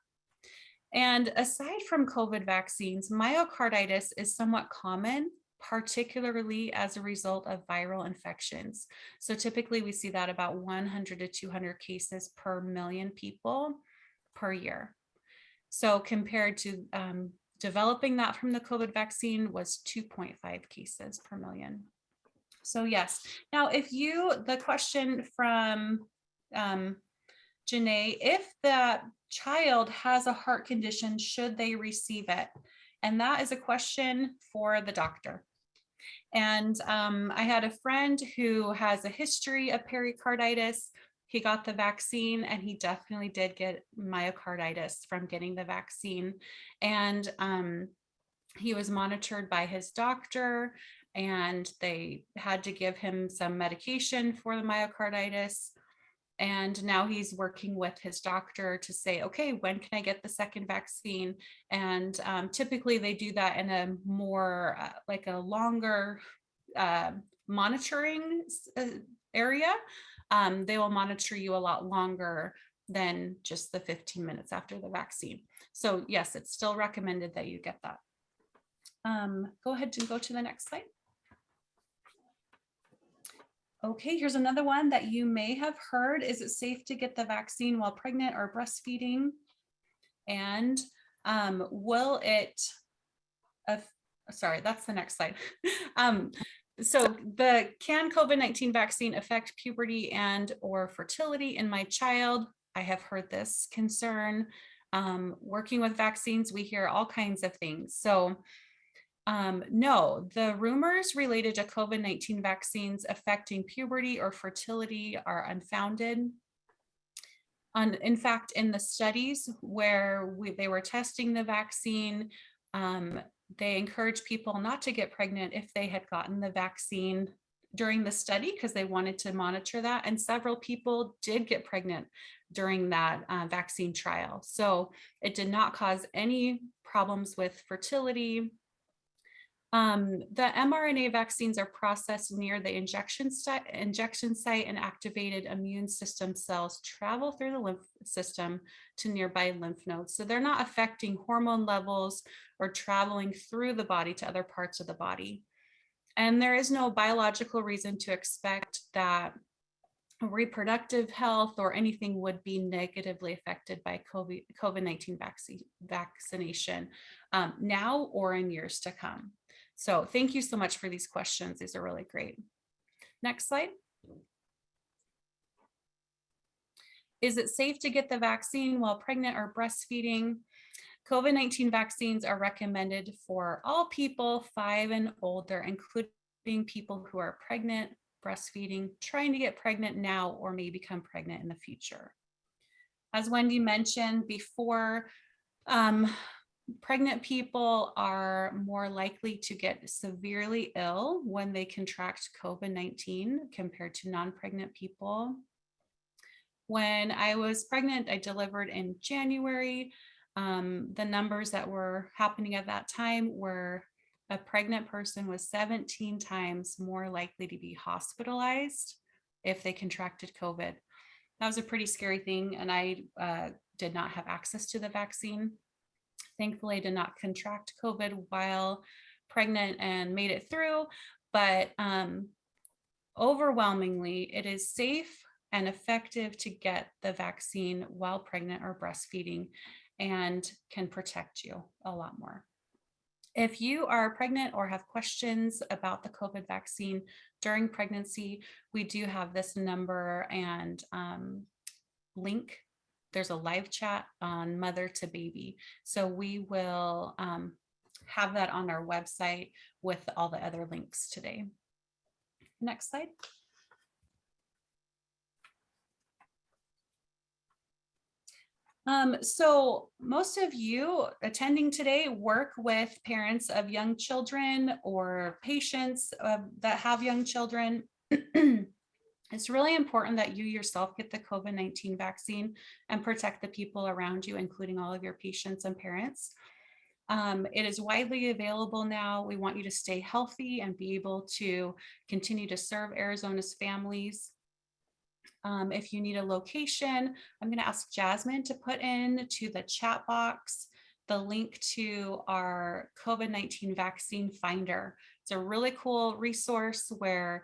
And aside from COVID vaccines, myocarditis is somewhat common, particularly as a result of viral infections. So typically we see that about 100 to 200 cases per 1 million people per year. So compared to developing that from the COVID vaccine was 2.5 cases per 1 million. So yes. Now, the question from Janae, if the child has a heart condition, should they receive it? And that is a question for the doctor. And I had a friend who has a history of pericarditis. He got the vaccine and he definitely did get myocarditis from getting the vaccine. And he was monitored by his doctor and they had to give him some medication for the myocarditis. And now he's working with his doctor to say, okay, when can I get the second vaccine? And typically they do that in a more like a longer monitoring area. They will monitor you a lot longer than just the 15 minutes after the vaccine. So yes, it's still recommended that you get that. Go ahead and go to the next slide. Okay, here's another one that you may have heard. Is it safe to get the vaccine while pregnant or breastfeeding? And will it, sorry, that's the next slide. So can COVID-19 vaccine affect puberty and or fertility in my child? I have heard this concern. Working with vaccines, we hear all kinds of things. So no, the rumors related to COVID-19 vaccines affecting puberty or fertility are unfounded. In fact, in the studies where they were testing the vaccine, they encouraged people not to get pregnant if they had gotten the vaccine during the study because they wanted to monitor that. And several people did get pregnant during that vaccine trial. So it did not cause any problems with fertility. The mRNA vaccines are processed near the injection site, and activated immune system cells travel through the lymph system to nearby lymph nodes. So they're not affecting hormone levels or traveling through the body to other parts of the body. And there is no biological reason to expect that reproductive health or anything would be negatively affected by COVID-19 vaccination now or in years to come. So thank you so much for these questions. These are really great. Next slide. Is it safe to get the vaccine while pregnant or breastfeeding? COVID-19 vaccines are recommended for all people 5 and older, including people who are pregnant, breastfeeding, trying to get pregnant now, or may become pregnant in the future. As Wendy mentioned before, pregnant people are more likely to get severely ill when they contract COVID-19 compared to non-pregnant people. When I was pregnant, I delivered in January. The numbers that were happening at that time were a pregnant person was 17 times more likely to be hospitalized if they contracted COVID. That was a pretty scary thing, and I did not have access to the vaccine. Thankfully, I did not contract COVID while pregnant and made it through, but overwhelmingly, it is safe and effective to get the vaccine while pregnant or breastfeeding and can protect you a lot more. If you are pregnant or have questions about the COVID vaccine during pregnancy, we do have this number and link. There's a live chat on Mother to Baby. So we will have that on our website with all the other links today. Next slide. So most of you attending today work with parents of young children or patients that have young children. It's really important that you yourself get the COVID-19 vaccine and protect the people around you, including all of your patients and parents. It is widely available now. We want you to stay healthy and be able to continue to serve Arizona's families. If you need a location, I'm going to ask Jasmine to put in to the chat box the link to our COVID-19 vaccine finder. It's a really cool resource where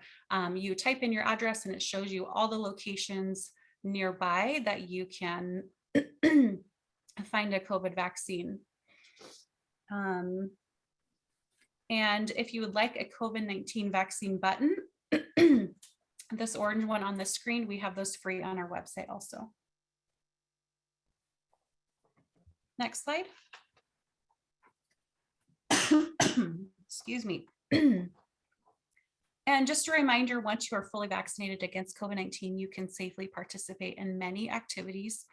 you type in your address and it shows you all the locations nearby that you can find a COVID vaccine. And if you would like a COVID-19 vaccine button, this orange one on the screen, we have those free on our website also. Next slide. Excuse me. And just a reminder, once you are fully vaccinated against COVID-19, you can safely participate in many activities.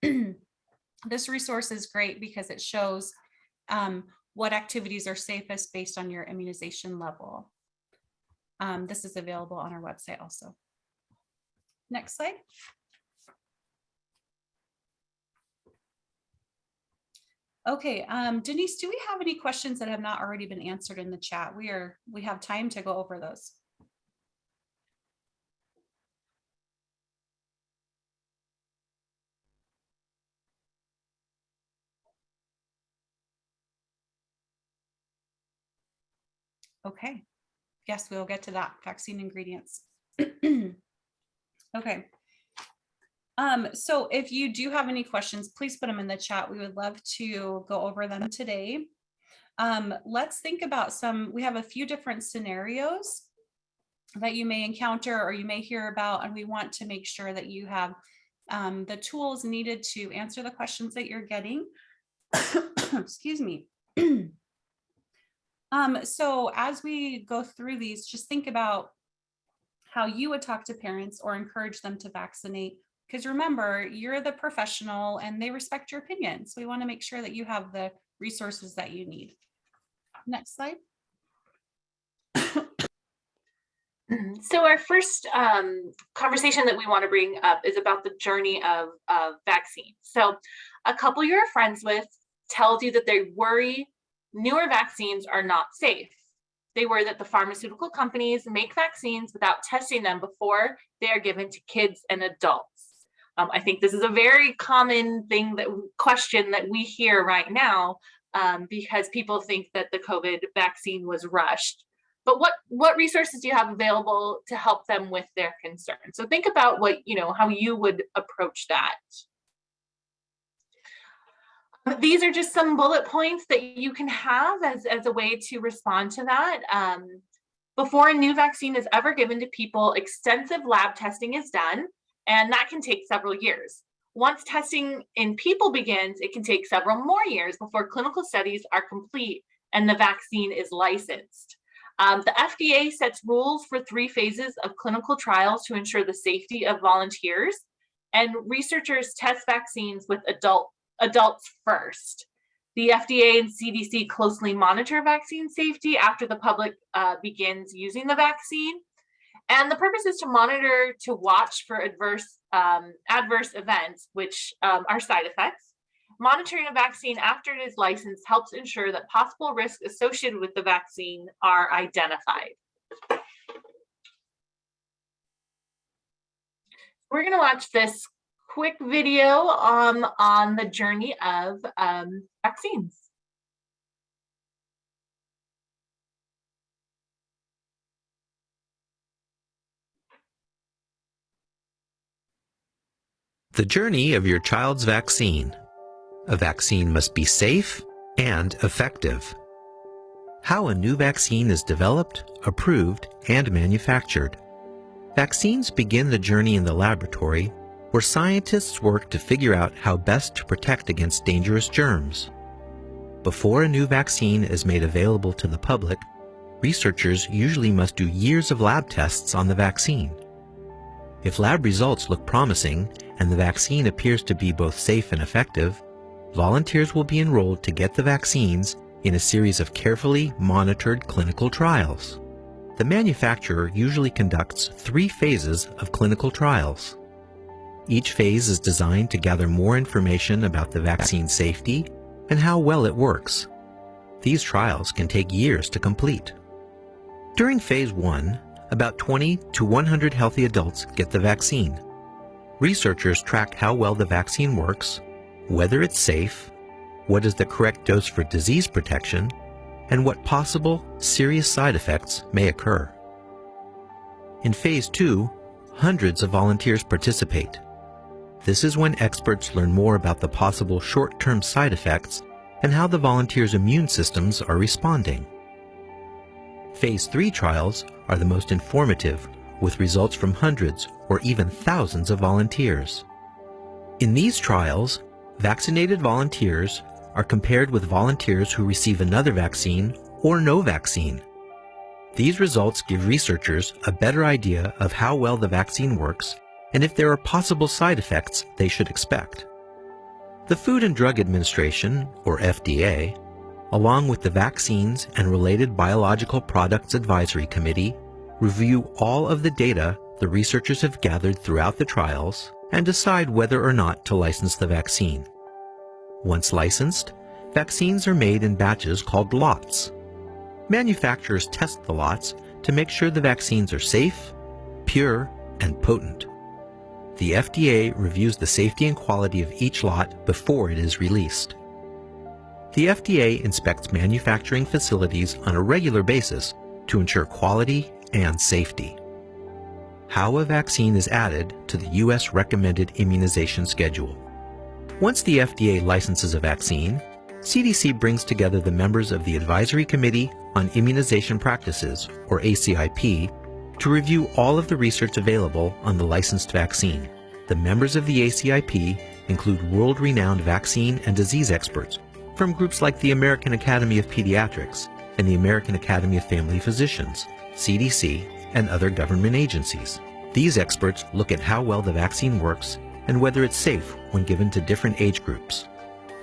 This resource is great because it shows what activities are safest based on your immunization level. This is available on our website also. Next slide. Okay, Denise, do we have any questions that have not already been answered in the chat? We have time to go over those. Okay, yes, we'll get to that. Vaccine ingredients. Okay. So if you do have any questions, please put them in the chat. We would love to go over them today. Let's think about we have a few different scenarios that you may encounter or you may hear about, and we want to make sure that you have the tools needed to answer the questions that you're getting. Excuse me. So as we go through these, just think about how you would talk to parents or encourage them to vaccinate. Because remember, you're the professional and they respect your opinion. So we want to make sure that you have the resources that you need. Next slide. So our first conversation that we want to bring up is about the journey of vaccines. So a couple you're friends with tells you that they worry newer vaccines are not safe. They worry that the pharmaceutical companies make vaccines without testing them before they are given to kids and adults. I think this is a very common question that we hear right now because people think that the COVID vaccine was rushed. But what resources do you have available to help them with their concerns? So think about how you would approach that. These are just some bullet points that you can have as a way to respond to that. Before a new vaccine is ever given to people, extensive lab testing is done, and that can take several years. Once testing in people begins, it can take several more years before clinical studies are complete and the vaccine is licensed. The FDA sets rules for 3 phases of clinical trials to ensure the safety of volunteers, and researchers test vaccines with adults first. The FDA and CDC closely monitor vaccine safety after the public begins using the vaccine. And the purpose is to monitor, to watch for adverse events, which are side effects. Monitoring a vaccine after it is licensed helps ensure that possible risks associated with the vaccine are identified. We're going to watch this quick video on the journey of vaccines. The journey of your child's vaccine. A vaccine must be safe and effective. How a new vaccine is developed, approved, and manufactured. Vaccines begin the journey in the laboratory, where scientists work to figure out how best to protect against dangerous germs. Before a new vaccine is made available to the public, researchers usually must do years of lab tests on the vaccine. If lab results look promising and the vaccine appears to be both safe and effective, volunteers will be enrolled to get the vaccines in a series of carefully monitored clinical trials. The manufacturer usually conducts 3 phases of clinical trials. Each phase is designed to gather more information about the vaccine safety and how well it works. These trials can take years to complete. During phase 1, about 20 to 100 healthy adults get the vaccine. Researchers track how well the vaccine works, whether it's safe, what is the correct dose for disease protection, and what possible serious side effects may occur. In phase 2, hundreds of volunteers participate. This is when experts learn more about the possible short-term side effects and how the volunteers' immune systems are responding. Phase 3 trials are the most informative, with results from hundreds or even thousands of volunteers. In these trials, vaccinated volunteers are compared with volunteers who receive another vaccine or no vaccine. These results give researchers a better idea of how well the vaccine works and if there are possible side effects they should expect. The Food and Drug Administration, or FDA, along with the Vaccines and Related Biological Products Advisory Committee, review all of the data the researchers have gathered throughout the trials and decide whether or not to license the vaccine. Once licensed, vaccines are made in batches called lots. Manufacturers test the lots to make sure the vaccines are safe, pure, and potent. The FDA reviews the safety and quality of each lot before it is released. The FDA inspects manufacturing facilities on a regular basis to ensure quality and safety. How a vaccine is added to the U.S. recommended immunization schedule. Once the FDA licenses a vaccine, CDC brings together the members of the Advisory Committee on Immunization Practices, or ACIP, to review all of the research available on the licensed vaccine. The members of the ACIP include world-renowned vaccine and disease experts from groups like the American Academy of Pediatrics and the American Academy of Family Physicians, CDC, and other government agencies. These experts look at how well the vaccine works and whether it's safe when given to different age groups.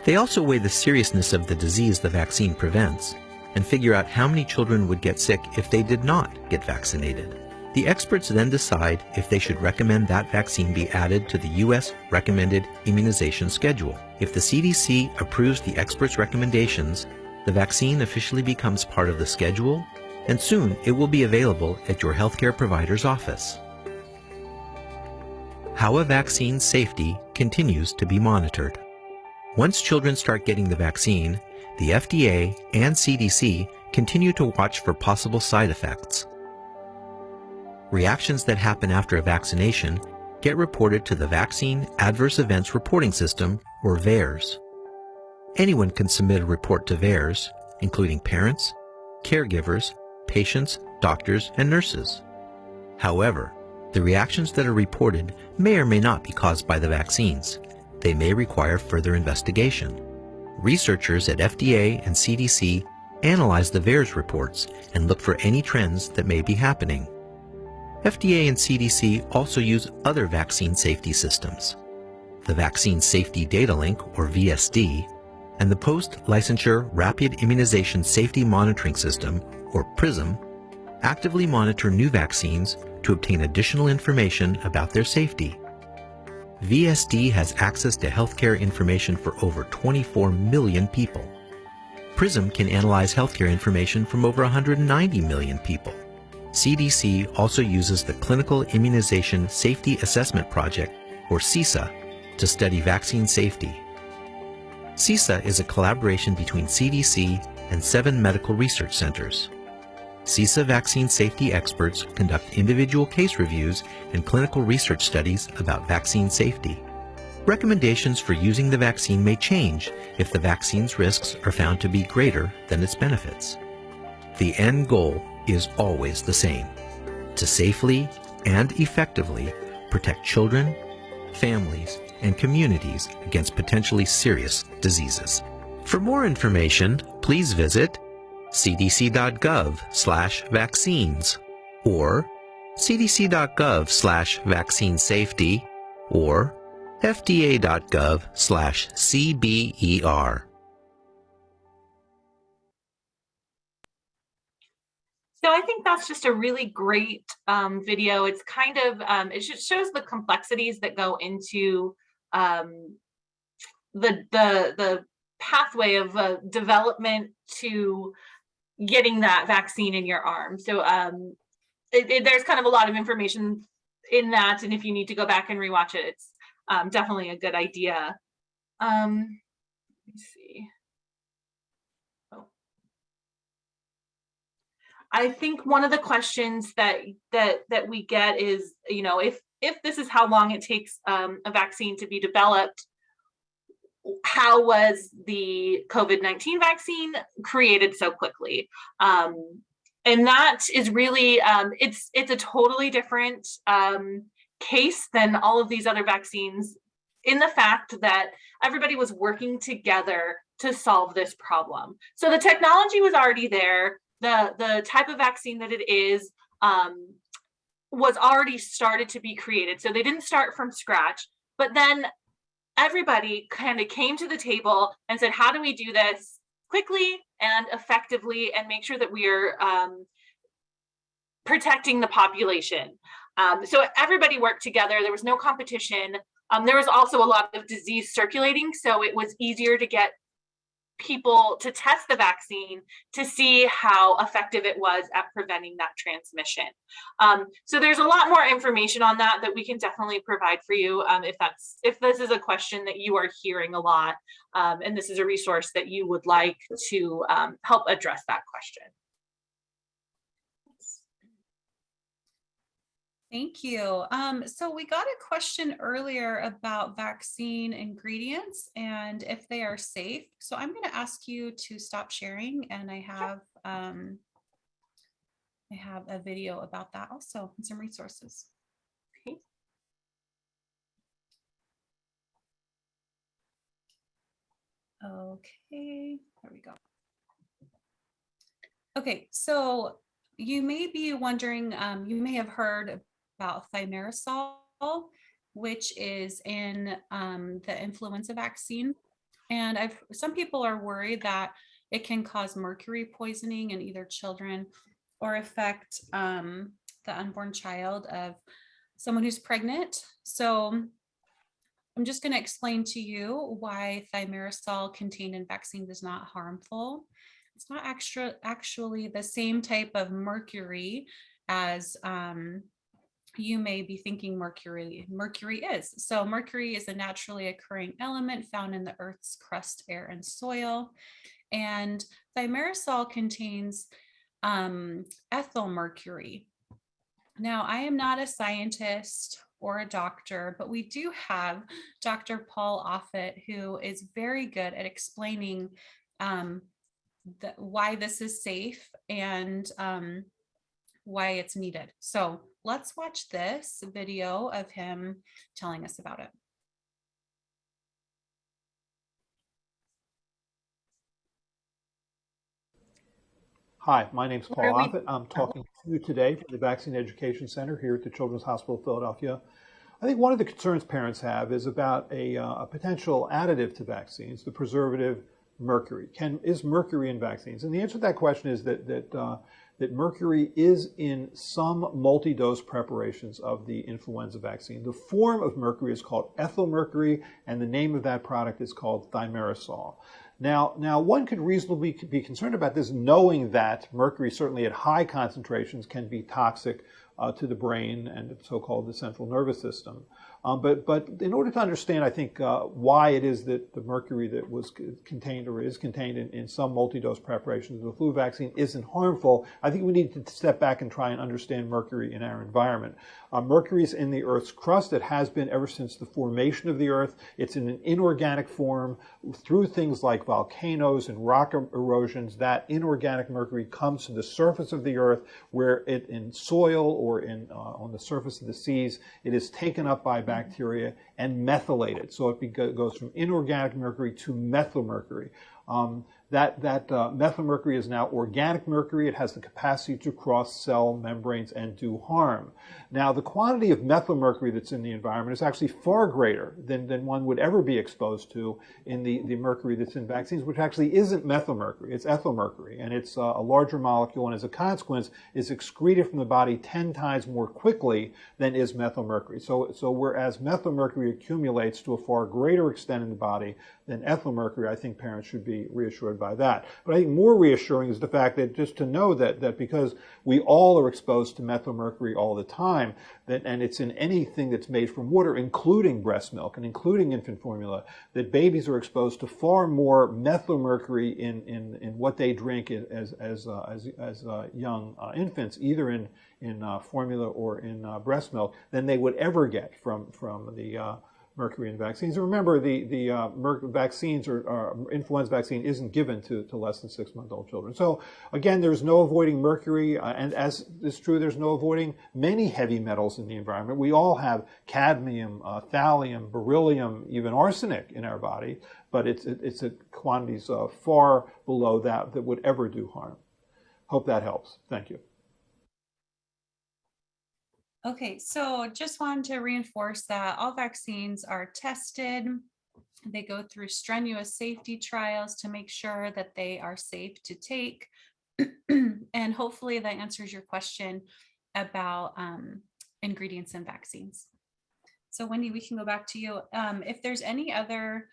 They also weigh the seriousness of the disease the vaccine prevents and figure out how many children would get sick if they did not get vaccinated. The experts then decide if they should recommend that vaccine be added to the U.S. recommended immunization schedule. If the CDC approves the experts' recommendations, the vaccine officially becomes part of the schedule, and soon it will be available at your healthcare provider's office. How a vaccine's safety continues to be monitored. Once children start getting the vaccine, the FDA and CDC continue to watch for possible side effects. Reactions that happen after a vaccination get reported to the Vaccine Adverse Events Reporting System, or VAERS. Anyone can submit a report to VAERS, including parents, caregivers, patients, doctors, and nurses. However, the reactions that are reported may or may not be caused by the vaccines. They may require further investigation. Researchers at FDA and CDC analyze the VAERS reports and look for any trends that may be happening. FDA and CDC also use other vaccine safety systems. The Vaccine Safety Data Link, or VSD, and the Post-Licensure Rapid Immunization Safety Monitoring System, or PRISM, actively monitor new vaccines to obtain additional information about their safety. VSD has access to healthcare information for over 24 million people. PRISM can analyze healthcare information from over 190 million people. CDC also uses the Clinical Immunization Safety Assessment Project, or CISA, to study vaccine safety. CISA is a collaboration between CDC and 7 medical research centers. CISA vaccine safety experts conduct individual case reviews and clinical research studies about vaccine safety. Recommendations for using the vaccine may change if the vaccine's risks are found to be greater than its benefits. The end goal is always the same: to safely and effectively protect children, families, and communities against potentially serious diseases. For more information, please visit cdc.gov/vaccines or cdc.gov/vaccine-safety or fda.gov/CBER. So I think that's just a really great video. It's kind of, it just shows the complexities that go into the pathway of development to getting that vaccine in your arm. So there's kind of a lot of information in that, and if you need to go back and rewatch it, it's definitely a good idea. Let me see. I think one of the questions that we get is, you know, if this is how long it takes a vaccine to be developed, how was the COVID-19 vaccine created so quickly? And that is really, it's a totally different case than all of these other vaccines, in the fact that everybody was working together to solve this problem. So the technology was already there. The type of vaccine that it is was already started to be created. So they didn't start from scratch, but then everybody kind of came to the table and said, how do we do this quickly and effectively and make sure that we are protecting the population? So everybody worked together. There was no competition. There was also a lot of disease circulating, so it was easier to get people to test the vaccine to see how effective it was at preventing that transmission. So there's a lot more information on that we can definitely provide for you if this is a question that you are hearing a lot, and this is a resource that you would like to help address that question. Thank you. So we got a question earlier about vaccine ingredients and if they are safe. So I'm going to ask you to stop sharing, and I have a video about that also and some resources. Okay. Okay, there we go. Okay, so you may be wondering, you may have heard about thimerosal, which is in the influenza vaccine. And some people are worried that it can cause mercury poisoning in either children or affect the unborn child of someone who's pregnant. So I'm just going to explain to you why thimerosal contained in vaccines is not harmful. It's not actually the same type of mercury as you may be thinking mercury is. So mercury is a naturally occurring element found in the Earth's crust, air, and soil. And thimerosal contains ethyl mercury. Now, I am not a scientist or a doctor, but we do have Dr. Paul Offit, who is very good at explaining why this is safe and why it's needed. So let's watch this video of him telling us about it. Hi, my name is Paul Offit. I'm talking to you today from the Vaccine Education Center here at the Children's Hospital of Philadelphia. I think one of the concerns parents have is about a potential additive to vaccines, the preservative mercury. Is mercury in vaccines? And the answer to that question is that mercury is in some multi-dose preparations of the influenza vaccine. The form of mercury is called ethyl mercury, and the name of that product is called thimerosal. Now, one could reasonably be concerned about this, knowing that mercury, certainly at high concentrations, can be toxic to the brain and so-called the central nervous system. But in order to understand, I think, why it is that the mercury that was contained or is contained in some multi-dose preparations of the flu vaccine isn't harmful, I think we need to step back and try and understand mercury in our environment. Mercury is in the Earth's crust. It has been ever since the formation of the Earth. It's in an inorganic form through things like volcanoes and rock erosions. That inorganic mercury comes to the surface of the Earth, where it in soil or on the surface of the seas, it is taken up by bacteria and methylated. So it goes from inorganic mercury to methyl mercury. That methyl mercury is now organic mercury. It has the capacity to cross cell membranes and do harm. Now, the quantity of methyl mercury that's in the environment is actually far greater than one would ever be exposed to in the mercury that's in vaccines, which actually isn't methyl mercury. It's ethyl mercury, and it's a larger molecule, and as a consequence, is excreted from the body 10 times more quickly than is methyl mercury. So whereas methyl mercury accumulates to a far greater extent in the body than ethyl mercury, I think parents should be reassured by that. But I think more reassuring is the fact that just to know that because we all are exposed to methyl mercury all the time, and it's in anything that's made from water, including breast milk and including infant formula, that babies are exposed to far more methyl mercury in what they drink as young infants, either in formula or in breast milk, than they would ever get from the mercury in vaccines. And remember, the vaccines or influenza vaccine isn't given to less than 6-month-old children. So again, there's no avoiding mercury, and as is true, there's no avoiding many heavy metals in the environment. We all have cadmium, thallium, beryllium, even arsenic in our body, but it's at quantities far below that would ever do harm. Hope that helps. Thank you. Okay, so just wanted to reinforce that all vaccines are tested. They go through strenuous safety trials to make sure that they are safe to take. And hopefully that answers your question about ingredients in vaccines. So Wendy, we can go back to you. If there's any other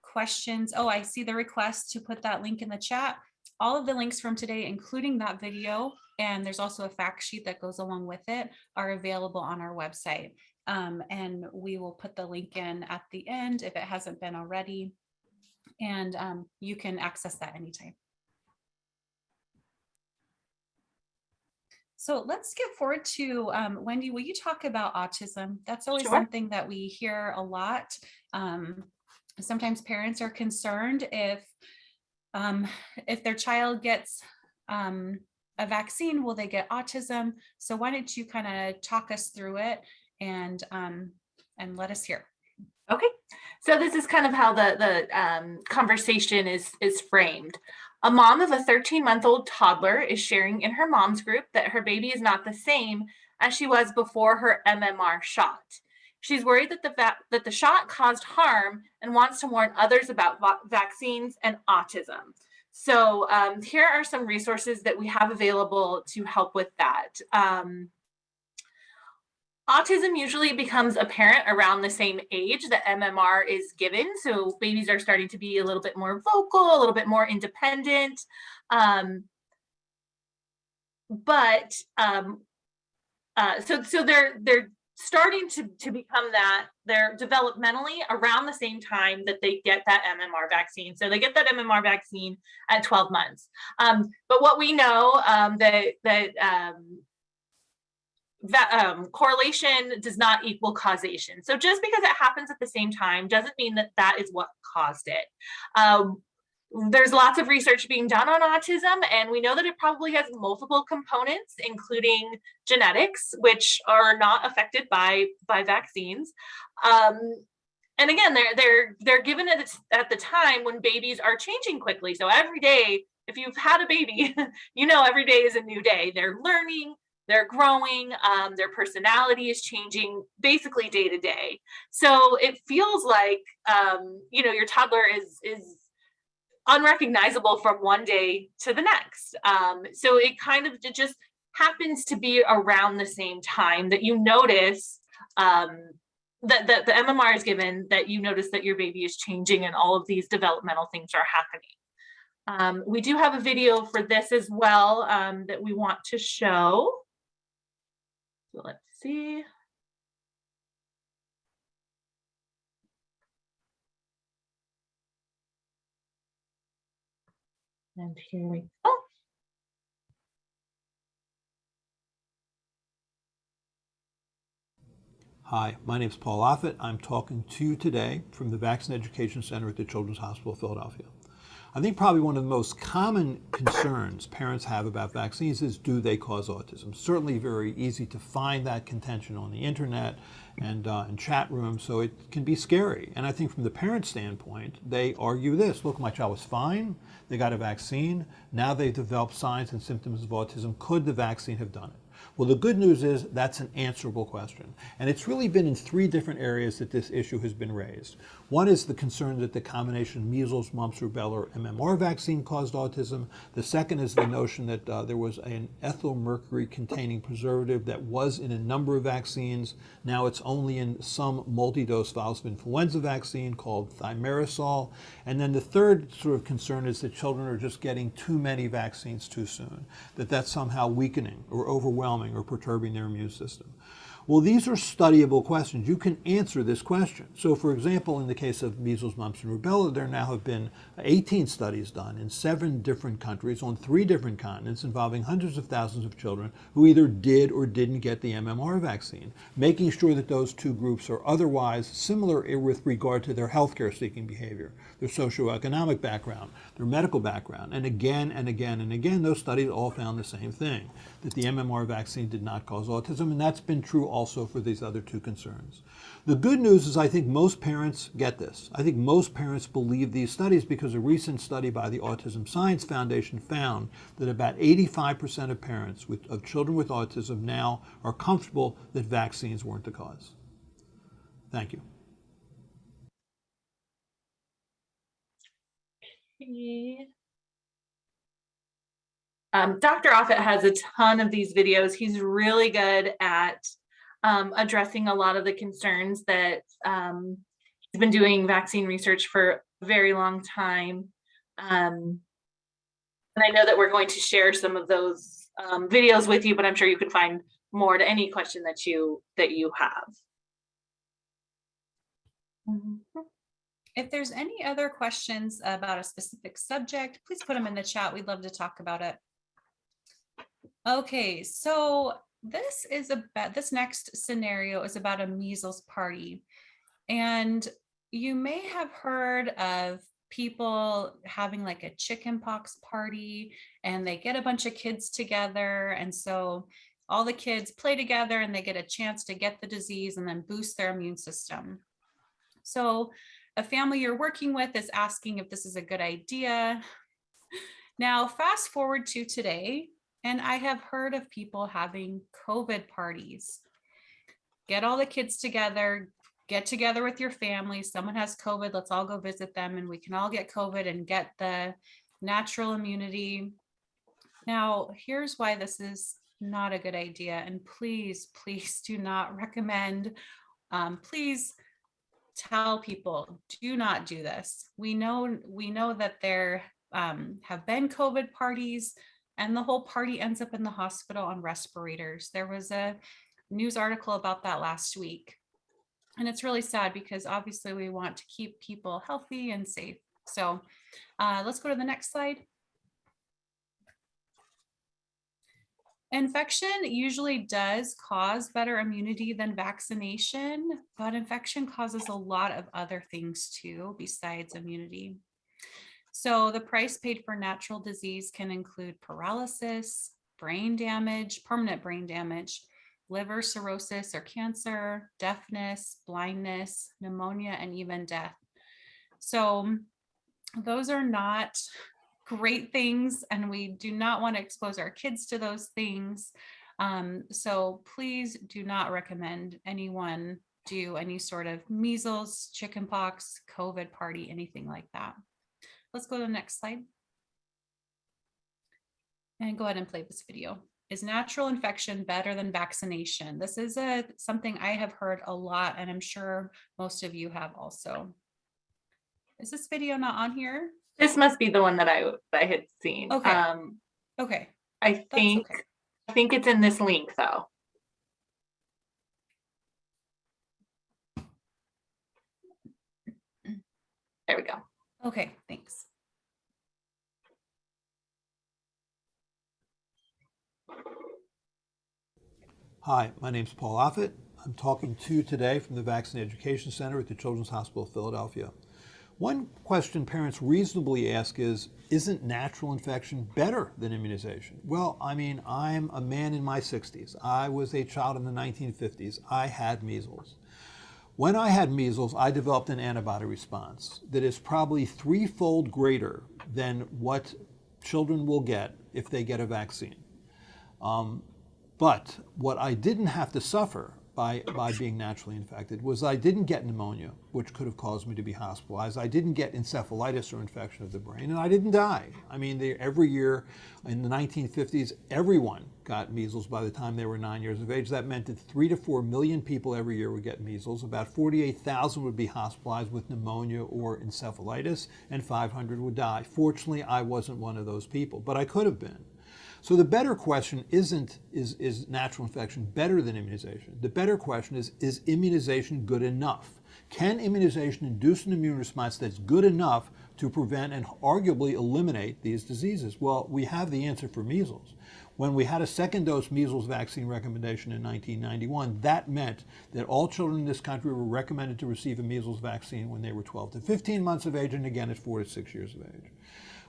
questions, I see the request to put that link in the chat. All of the links from today, including that video, and there's also a fact sheet that goes along with it, are available on our website. And we will put the link in at the end if it hasn't been already. And you can access that anytime. So let's get forward to Wendy. Will you talk about autism? That's always Sure. something that we hear a lot. Sometimes parents are concerned if their child gets a vaccine, will they get autism? So why don't you kind of talk us through it and let us hear. Okay, so this is kind of how the conversation is framed. A mom of a 13-month-old toddler is sharing in her mom's group that her baby is not the same as she was before her MMR shot. She's worried that the shot caused harm and wants to warn others about vaccines and autism. So here are some resources that we have available to help with that. Autism usually becomes apparent around the same age that MMR is given. So babies are starting to be a little bit more vocal, a little bit more independent. So they're starting to become that. They're developmentally around the same time that they get that MMR vaccine. So they get that MMR vaccine at 12 months. But what we know correlation does not equal causation. So just because it happens at the same time doesn't mean that that is what caused it. There's lots of research being done on autism, and we know that it probably has multiple components, including genetics, which are not affected by vaccines. And again, they're given it at the time when babies are changing quickly. So every day, if you've had a baby, you know every day is a new day. They're learning, they're growing, their personality is changing basically day to day. So it feels like your toddler is unrecognizable from one day to the next. So it just happens to be around the same time that you notice that the MMR is given, that you notice that your baby is changing and all of these developmental things are happening. We do have a video for this as well that we want to show. So let's see. And here we go. Hi, my name is Paul Offit. I'm talking to you today from the Vaccine Education Center at the Children's Hospital of Philadelphia. I think probably one of the most common concerns parents have about vaccines is, do they cause autism? Certainly very easy to find that contention on the internet and in chat rooms, so it can be scary. And I think from the parent standpoint, they argue this: look, my child was fine, they got a vaccine, now they've developed signs and symptoms of autism. Could the vaccine have done it? Well, the good news is that's an answerable question. And it's really been in three different areas that this issue has been raised. One is the concern that the combination of measles, mumps, rubella, or MMR vaccine caused autism. The second is the notion that there was an ethyl mercury containing preservative that was in a number of vaccines. Now it's only in some multi-dose vials of influenza vaccine called thimerosal. And then the third sort of concern is that children are just getting too many vaccines too soon, that that's somehow weakening or overwhelming or perturbing their immune system. Well, these are studyable questions. You can answer this question. So, for example, in the case of measles, mumps, and rubella, there now have been 18 studies done in 7 different countries on 3 different continents involving hundreds of thousands of children who either did or didn't get the MMR vaccine, making sure that those two groups are otherwise similar with regard to their healthcare seeking behavior, their socioeconomic background, their medical background. And again and again and again, those studies all found the same thing, that the MMR vaccine did not cause autism, and that's been true also for these other 2 concerns. The good news is I think most parents get this. I think most parents believe these studies because a recent study by the Autism Science Foundation found that about 85% of parents of children with autism now are comfortable that vaccines weren't the cause. Thank you. Dr. Offit has a ton of these videos. He's really good at addressing a lot of the concerns that he's been doing vaccine research for a very long time. And I know that we're going to share some of those videos with you, but I'm sure you can find more to any question that you have. If there's any other questions about a specific subject, please put them in the chat. We'd love to talk about it. Okay, so this next scenario is about a measles party. And you may have heard of people having like a chicken pox party, and they get a bunch of kids together. And so all the kids play together and they get a chance to get the disease and then boost their immune system. So a family you're working with is asking if this is a good idea. Now, fast forward to today, and I have heard of people having COVID parties. Get all the kids together, get together with your family. Someone has COVID, let's all go visit them, and we can all get COVID and get the natural immunity. Now, here's why this is not a good idea. And please, please do not recommend, please tell people, do not do this. We know that there have been COVID parties, and the whole party ends up in the hospital on respirators. There was a news article about that last week. And it's really sad because obviously we want to keep people healthy and safe. So let's go to the next slide. Infection usually does cause better immunity than vaccination, but infection causes a lot of other things too, besides immunity. So the price paid for natural disease can include paralysis, brain damage, permanent brain damage, liver cirrhosis or cancer, deafness, blindness, pneumonia, and even death. So those are not great things, and we do not want to expose our kids to those things. So please do not recommend anyone do any sort of measles, chickenpox, COVID party, anything like that. Let's go to the next slide. And go ahead and play this video. Is natural infection better than vaccination? This is something I have heard a lot, and I'm sure most of you have also. Is this video not on here? This must be the one that I had seen. Okay. Okay. I think it's in this link though. There we go. Okay, thanks. Hi, my name is Paul Offit. I'm talking to you today from the Vaccine Education Center at the Children's Hospital of Philadelphia. One question parents reasonably ask is, isn't natural infection better than immunization? Well, I mean, I'm a man in my 60s. I was a child in the 1950s. I had measles. When I had measles, I developed an antibody response that is probably threefold greater than what children will get if they get a vaccine. But what I didn't have to suffer by being naturally infected was I didn't get pneumonia, which could have caused me to be hospitalized. I didn't get encephalitis or infection of the brain, and I didn't die. I mean, every year in the 1950s, everyone got measles by the time they were 9 years of age. That meant that 3 to 4 million people every year would get measles. About 48,000 would be hospitalized with pneumonia or encephalitis, and 500 would die. Fortunately, I wasn't one of those people, but I could have been. So the better question isn't, is natural infection better than immunization? The better question is immunization good enough? Can immunization induce an immune response that's good enough to prevent and arguably eliminate these diseases? Well, we have the answer for measles. When we had a second dose measles vaccine recommendation in 1991, that meant that all children in this country were recommended to receive a measles vaccine when they were 12 to 15 months of age, and again at 4 to 6 years of age.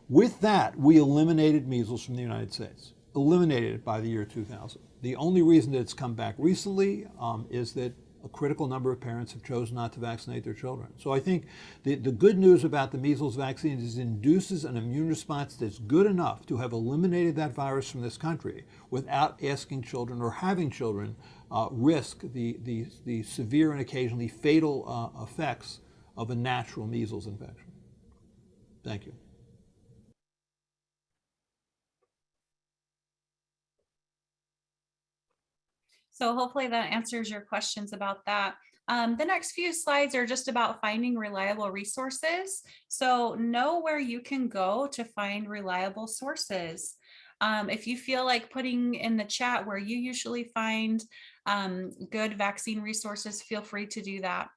With that, we eliminated measles from the United States, eliminated it by the year 2000. The only reason that it's come back recently is that a critical number of parents have chosen not to vaccinate their children. So I think the good news about the measles vaccine is it induces an immune response that's good enough to have eliminated that virus from this country without asking children or having children risk the severe and occasionally fatal effects of a natural measles infection. Thank you. So hopefully that answers your questions about that. The next few slides are just about finding reliable resources. So know where you can go to find reliable sources. If you feel like putting in the chat where you usually find good vaccine resources, feel free to do that.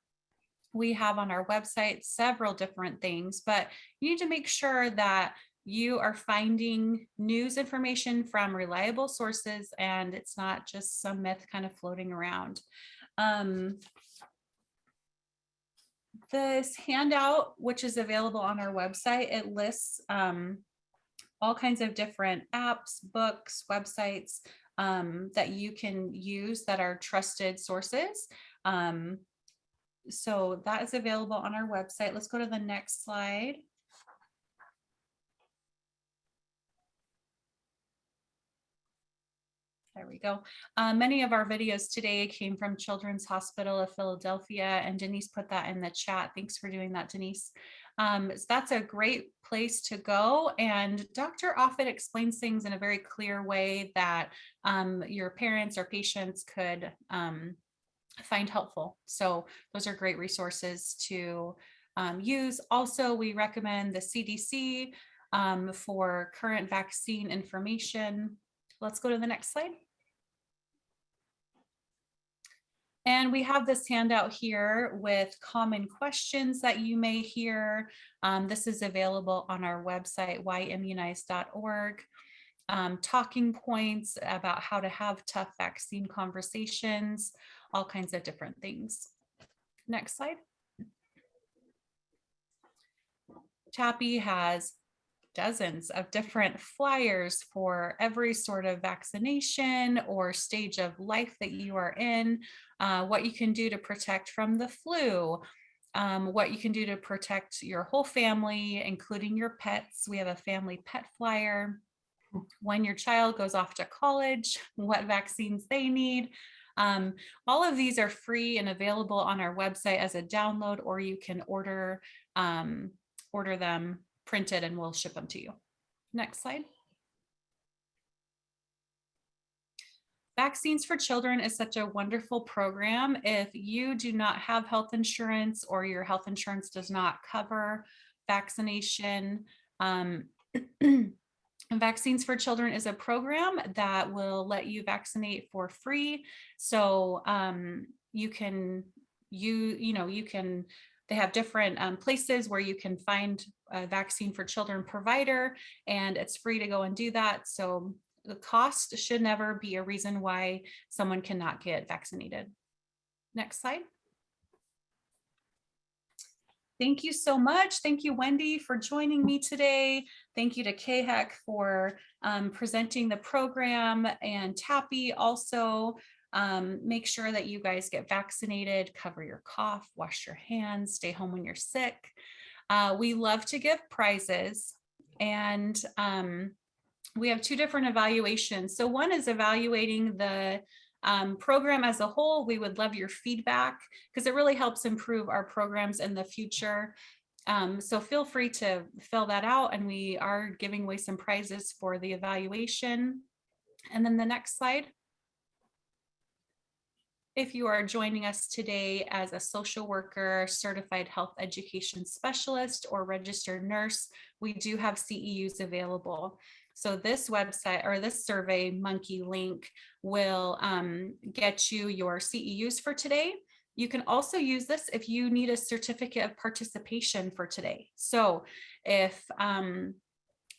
We have on our website several different things, but you need to make sure that you are finding news information from reliable sources, and it's not just some myth kind of floating around. This handout, which is available on our website, it lists all kinds of different apps, books, websites that you can use that are trusted sources. So that is available on our website. Let's go to the next slide. There we go. Many of our videos today came from Children's Hospital of Philadelphia, and Denise put that in the chat. Thanks for doing that, Denise. So that's a great place to go. And Dr. Offit explains things in a very clear way that your parents or patients could find helpful. So those are great resources to use. Also, we recommend the CDC for current vaccine information. Let's go to the next slide. And we have this handout here with common questions that you may hear. This is available on our website, whyimmunize.org. Talking points about how to have tough vaccine conversations, all kinds of different things. Next slide. Tappy has dozens of different flyers for every sort of vaccination or stage of life that you are in, what you can do to protect from the flu, what you can do to protect your whole family, including your pets. We have a family pet flyer. When your child goes off to college, what vaccines they need. All of these are free and available on our website as a download, or you can order them printed and we'll ship them to you. Next slide. Vaccines for Children is such a wonderful program. If you do not have health insurance or your health insurance does not cover vaccination, Vaccines for Children is a program that will let you vaccinate for free. So they have different places where you can find a vaccine for children provider, and it's free to go and do that. So the cost should never be a reason why someone cannot get vaccinated. Next slide. Thank you so much. Thank you, Wendy, for joining me today. Thank you to KHEC for presenting the program, and Tappy also. Make sure that you guys get vaccinated, cover your cough, wash your hands, stay home when you're sick. We love to give prizes, and we have two different evaluations. So one is evaluating the program as a whole. We would love your feedback because it really helps improve our programs in the future. So feel free to fill that out, and we are giving away some prizes for the evaluation. And then the next slide. If you are joining us today as a social worker, certified health education specialist, or registered nurse, we do have CEUs available. So this website or this Survey Monkey link will get you your CEUs for today. You can also use this if you need a certificate of participation for today. So if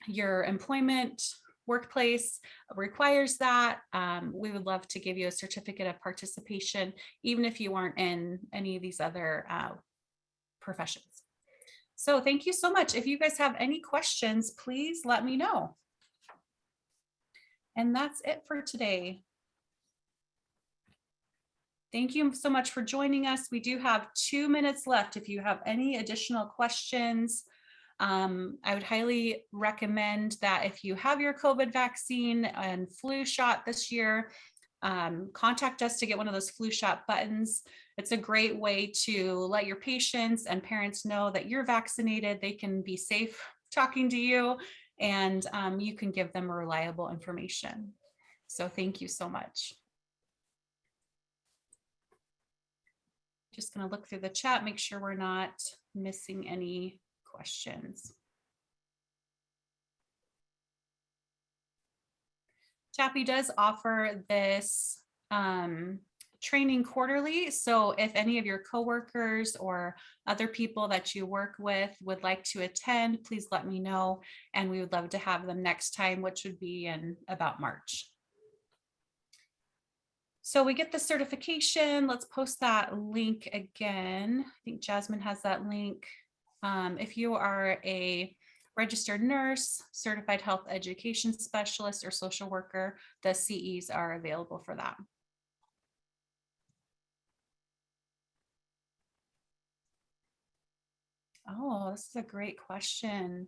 your employment workplace requires that, we would love to give you a certificate of participation, even if you aren't in any of these other professions. So thank you so much. If you guys have any questions, please let me know. And that's it for today. Thank you so much for joining us. We do have 2 minutes left. If you have any additional questions, I would highly recommend that if you have your COVID vaccine and flu shot this year, contact us to get one of those flu shot buttons. It's a great way to let your patients and parents know that you're vaccinated. They can be safe talking to you, and you can give them reliable information. So thank you so much. Just going to look through the chat, make sure we're not missing any questions. Tappy does offer this training quarterly. So if any of your coworkers or other people that you work with would like to attend, please let me know. And we would love to have them next time, which would be in about March. So we get the certification. Let's post that link again. I think Jasmine has that link. If you are a registered nurse, certified health education specialist, or social worker, the CEs are available for that. Oh, this is a great question.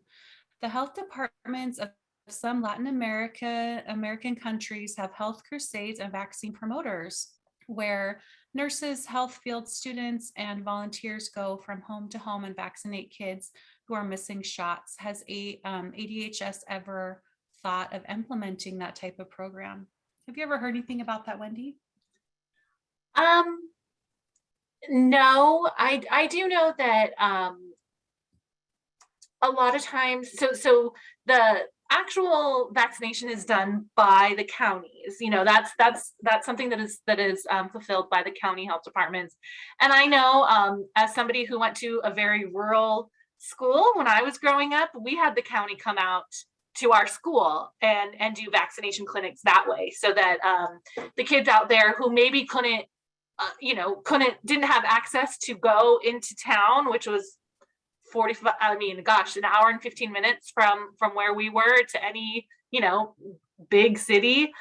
The health departments of some Latin American countries have health crusades and vaccine promoters where nurses, health field students, and volunteers go from home to home and vaccinate kids who are missing shots. Has ADHS ever thought of implementing that type of program? Have you ever heard anything about that, Wendy? No, I do know that a lot of times, so the actual vaccination is done by the counties. You know, that's something that is fulfilled by the county health departments. And I know, as somebody who went to a very rural school when I was growing up, we had the county come out to our school and do vaccination clinics that way, so that the kids out there who maybe couldn't, didn't have access to go into town, which was 45, an hour and 15 minutes from where we were to any, big city.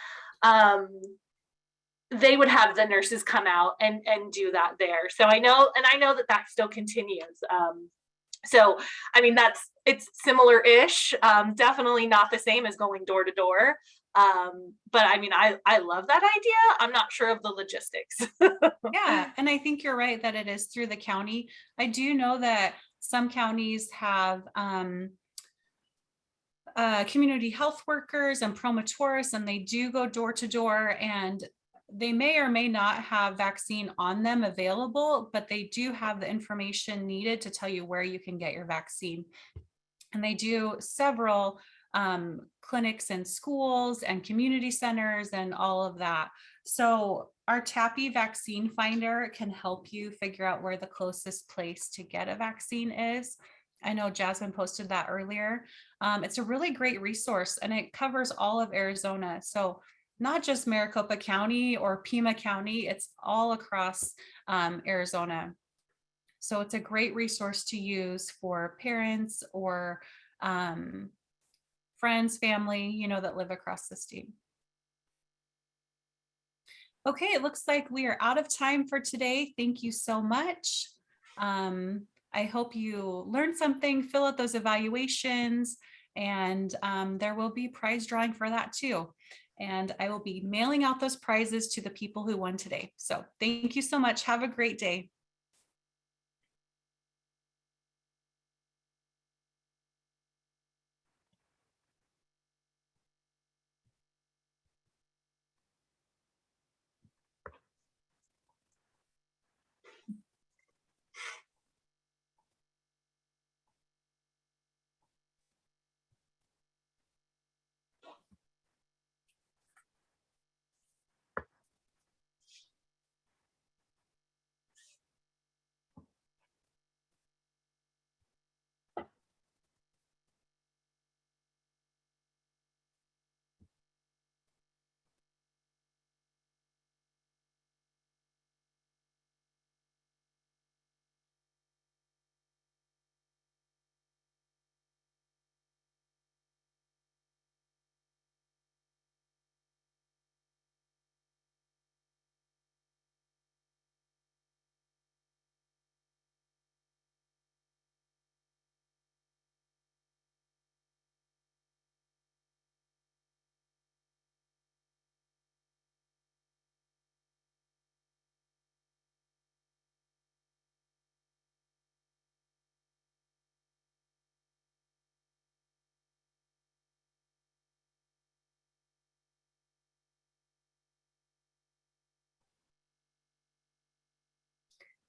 They would have the nurses come out and do that there. So I know that still continues. So, it's similar-ish, definitely not the same as going door to door. But I love that idea. I'm not sure of the logistics. Yeah, and I think you're right that it is through the county. I do know that some counties have community health workers and promotores, and they do go door to door, and they may or may not have vaccine on them available, but they do have the information needed to tell you where you can get your vaccine. And they do several clinics and schools and community centers and all of that. So our TAPI vaccine finder can help you figure out where the closest place to get a vaccine is. I know Jasmine posted that earlier. It's a really great resource, and it covers all of Arizona. So not just Maricopa County or Pima County, it's all across Arizona. So it's a great resource to use for parents or friends, family, that live across the state. Okay, it looks like we are out of time for today. Thank you so much. I hope you learned something, fill out those evaluations, and there will be prize drawing for that too. And I will be mailing out those prizes to the people who won today. So thank you so much. Have a great day.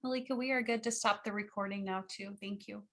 Malika, we are good to stop the recording now too. Thank you.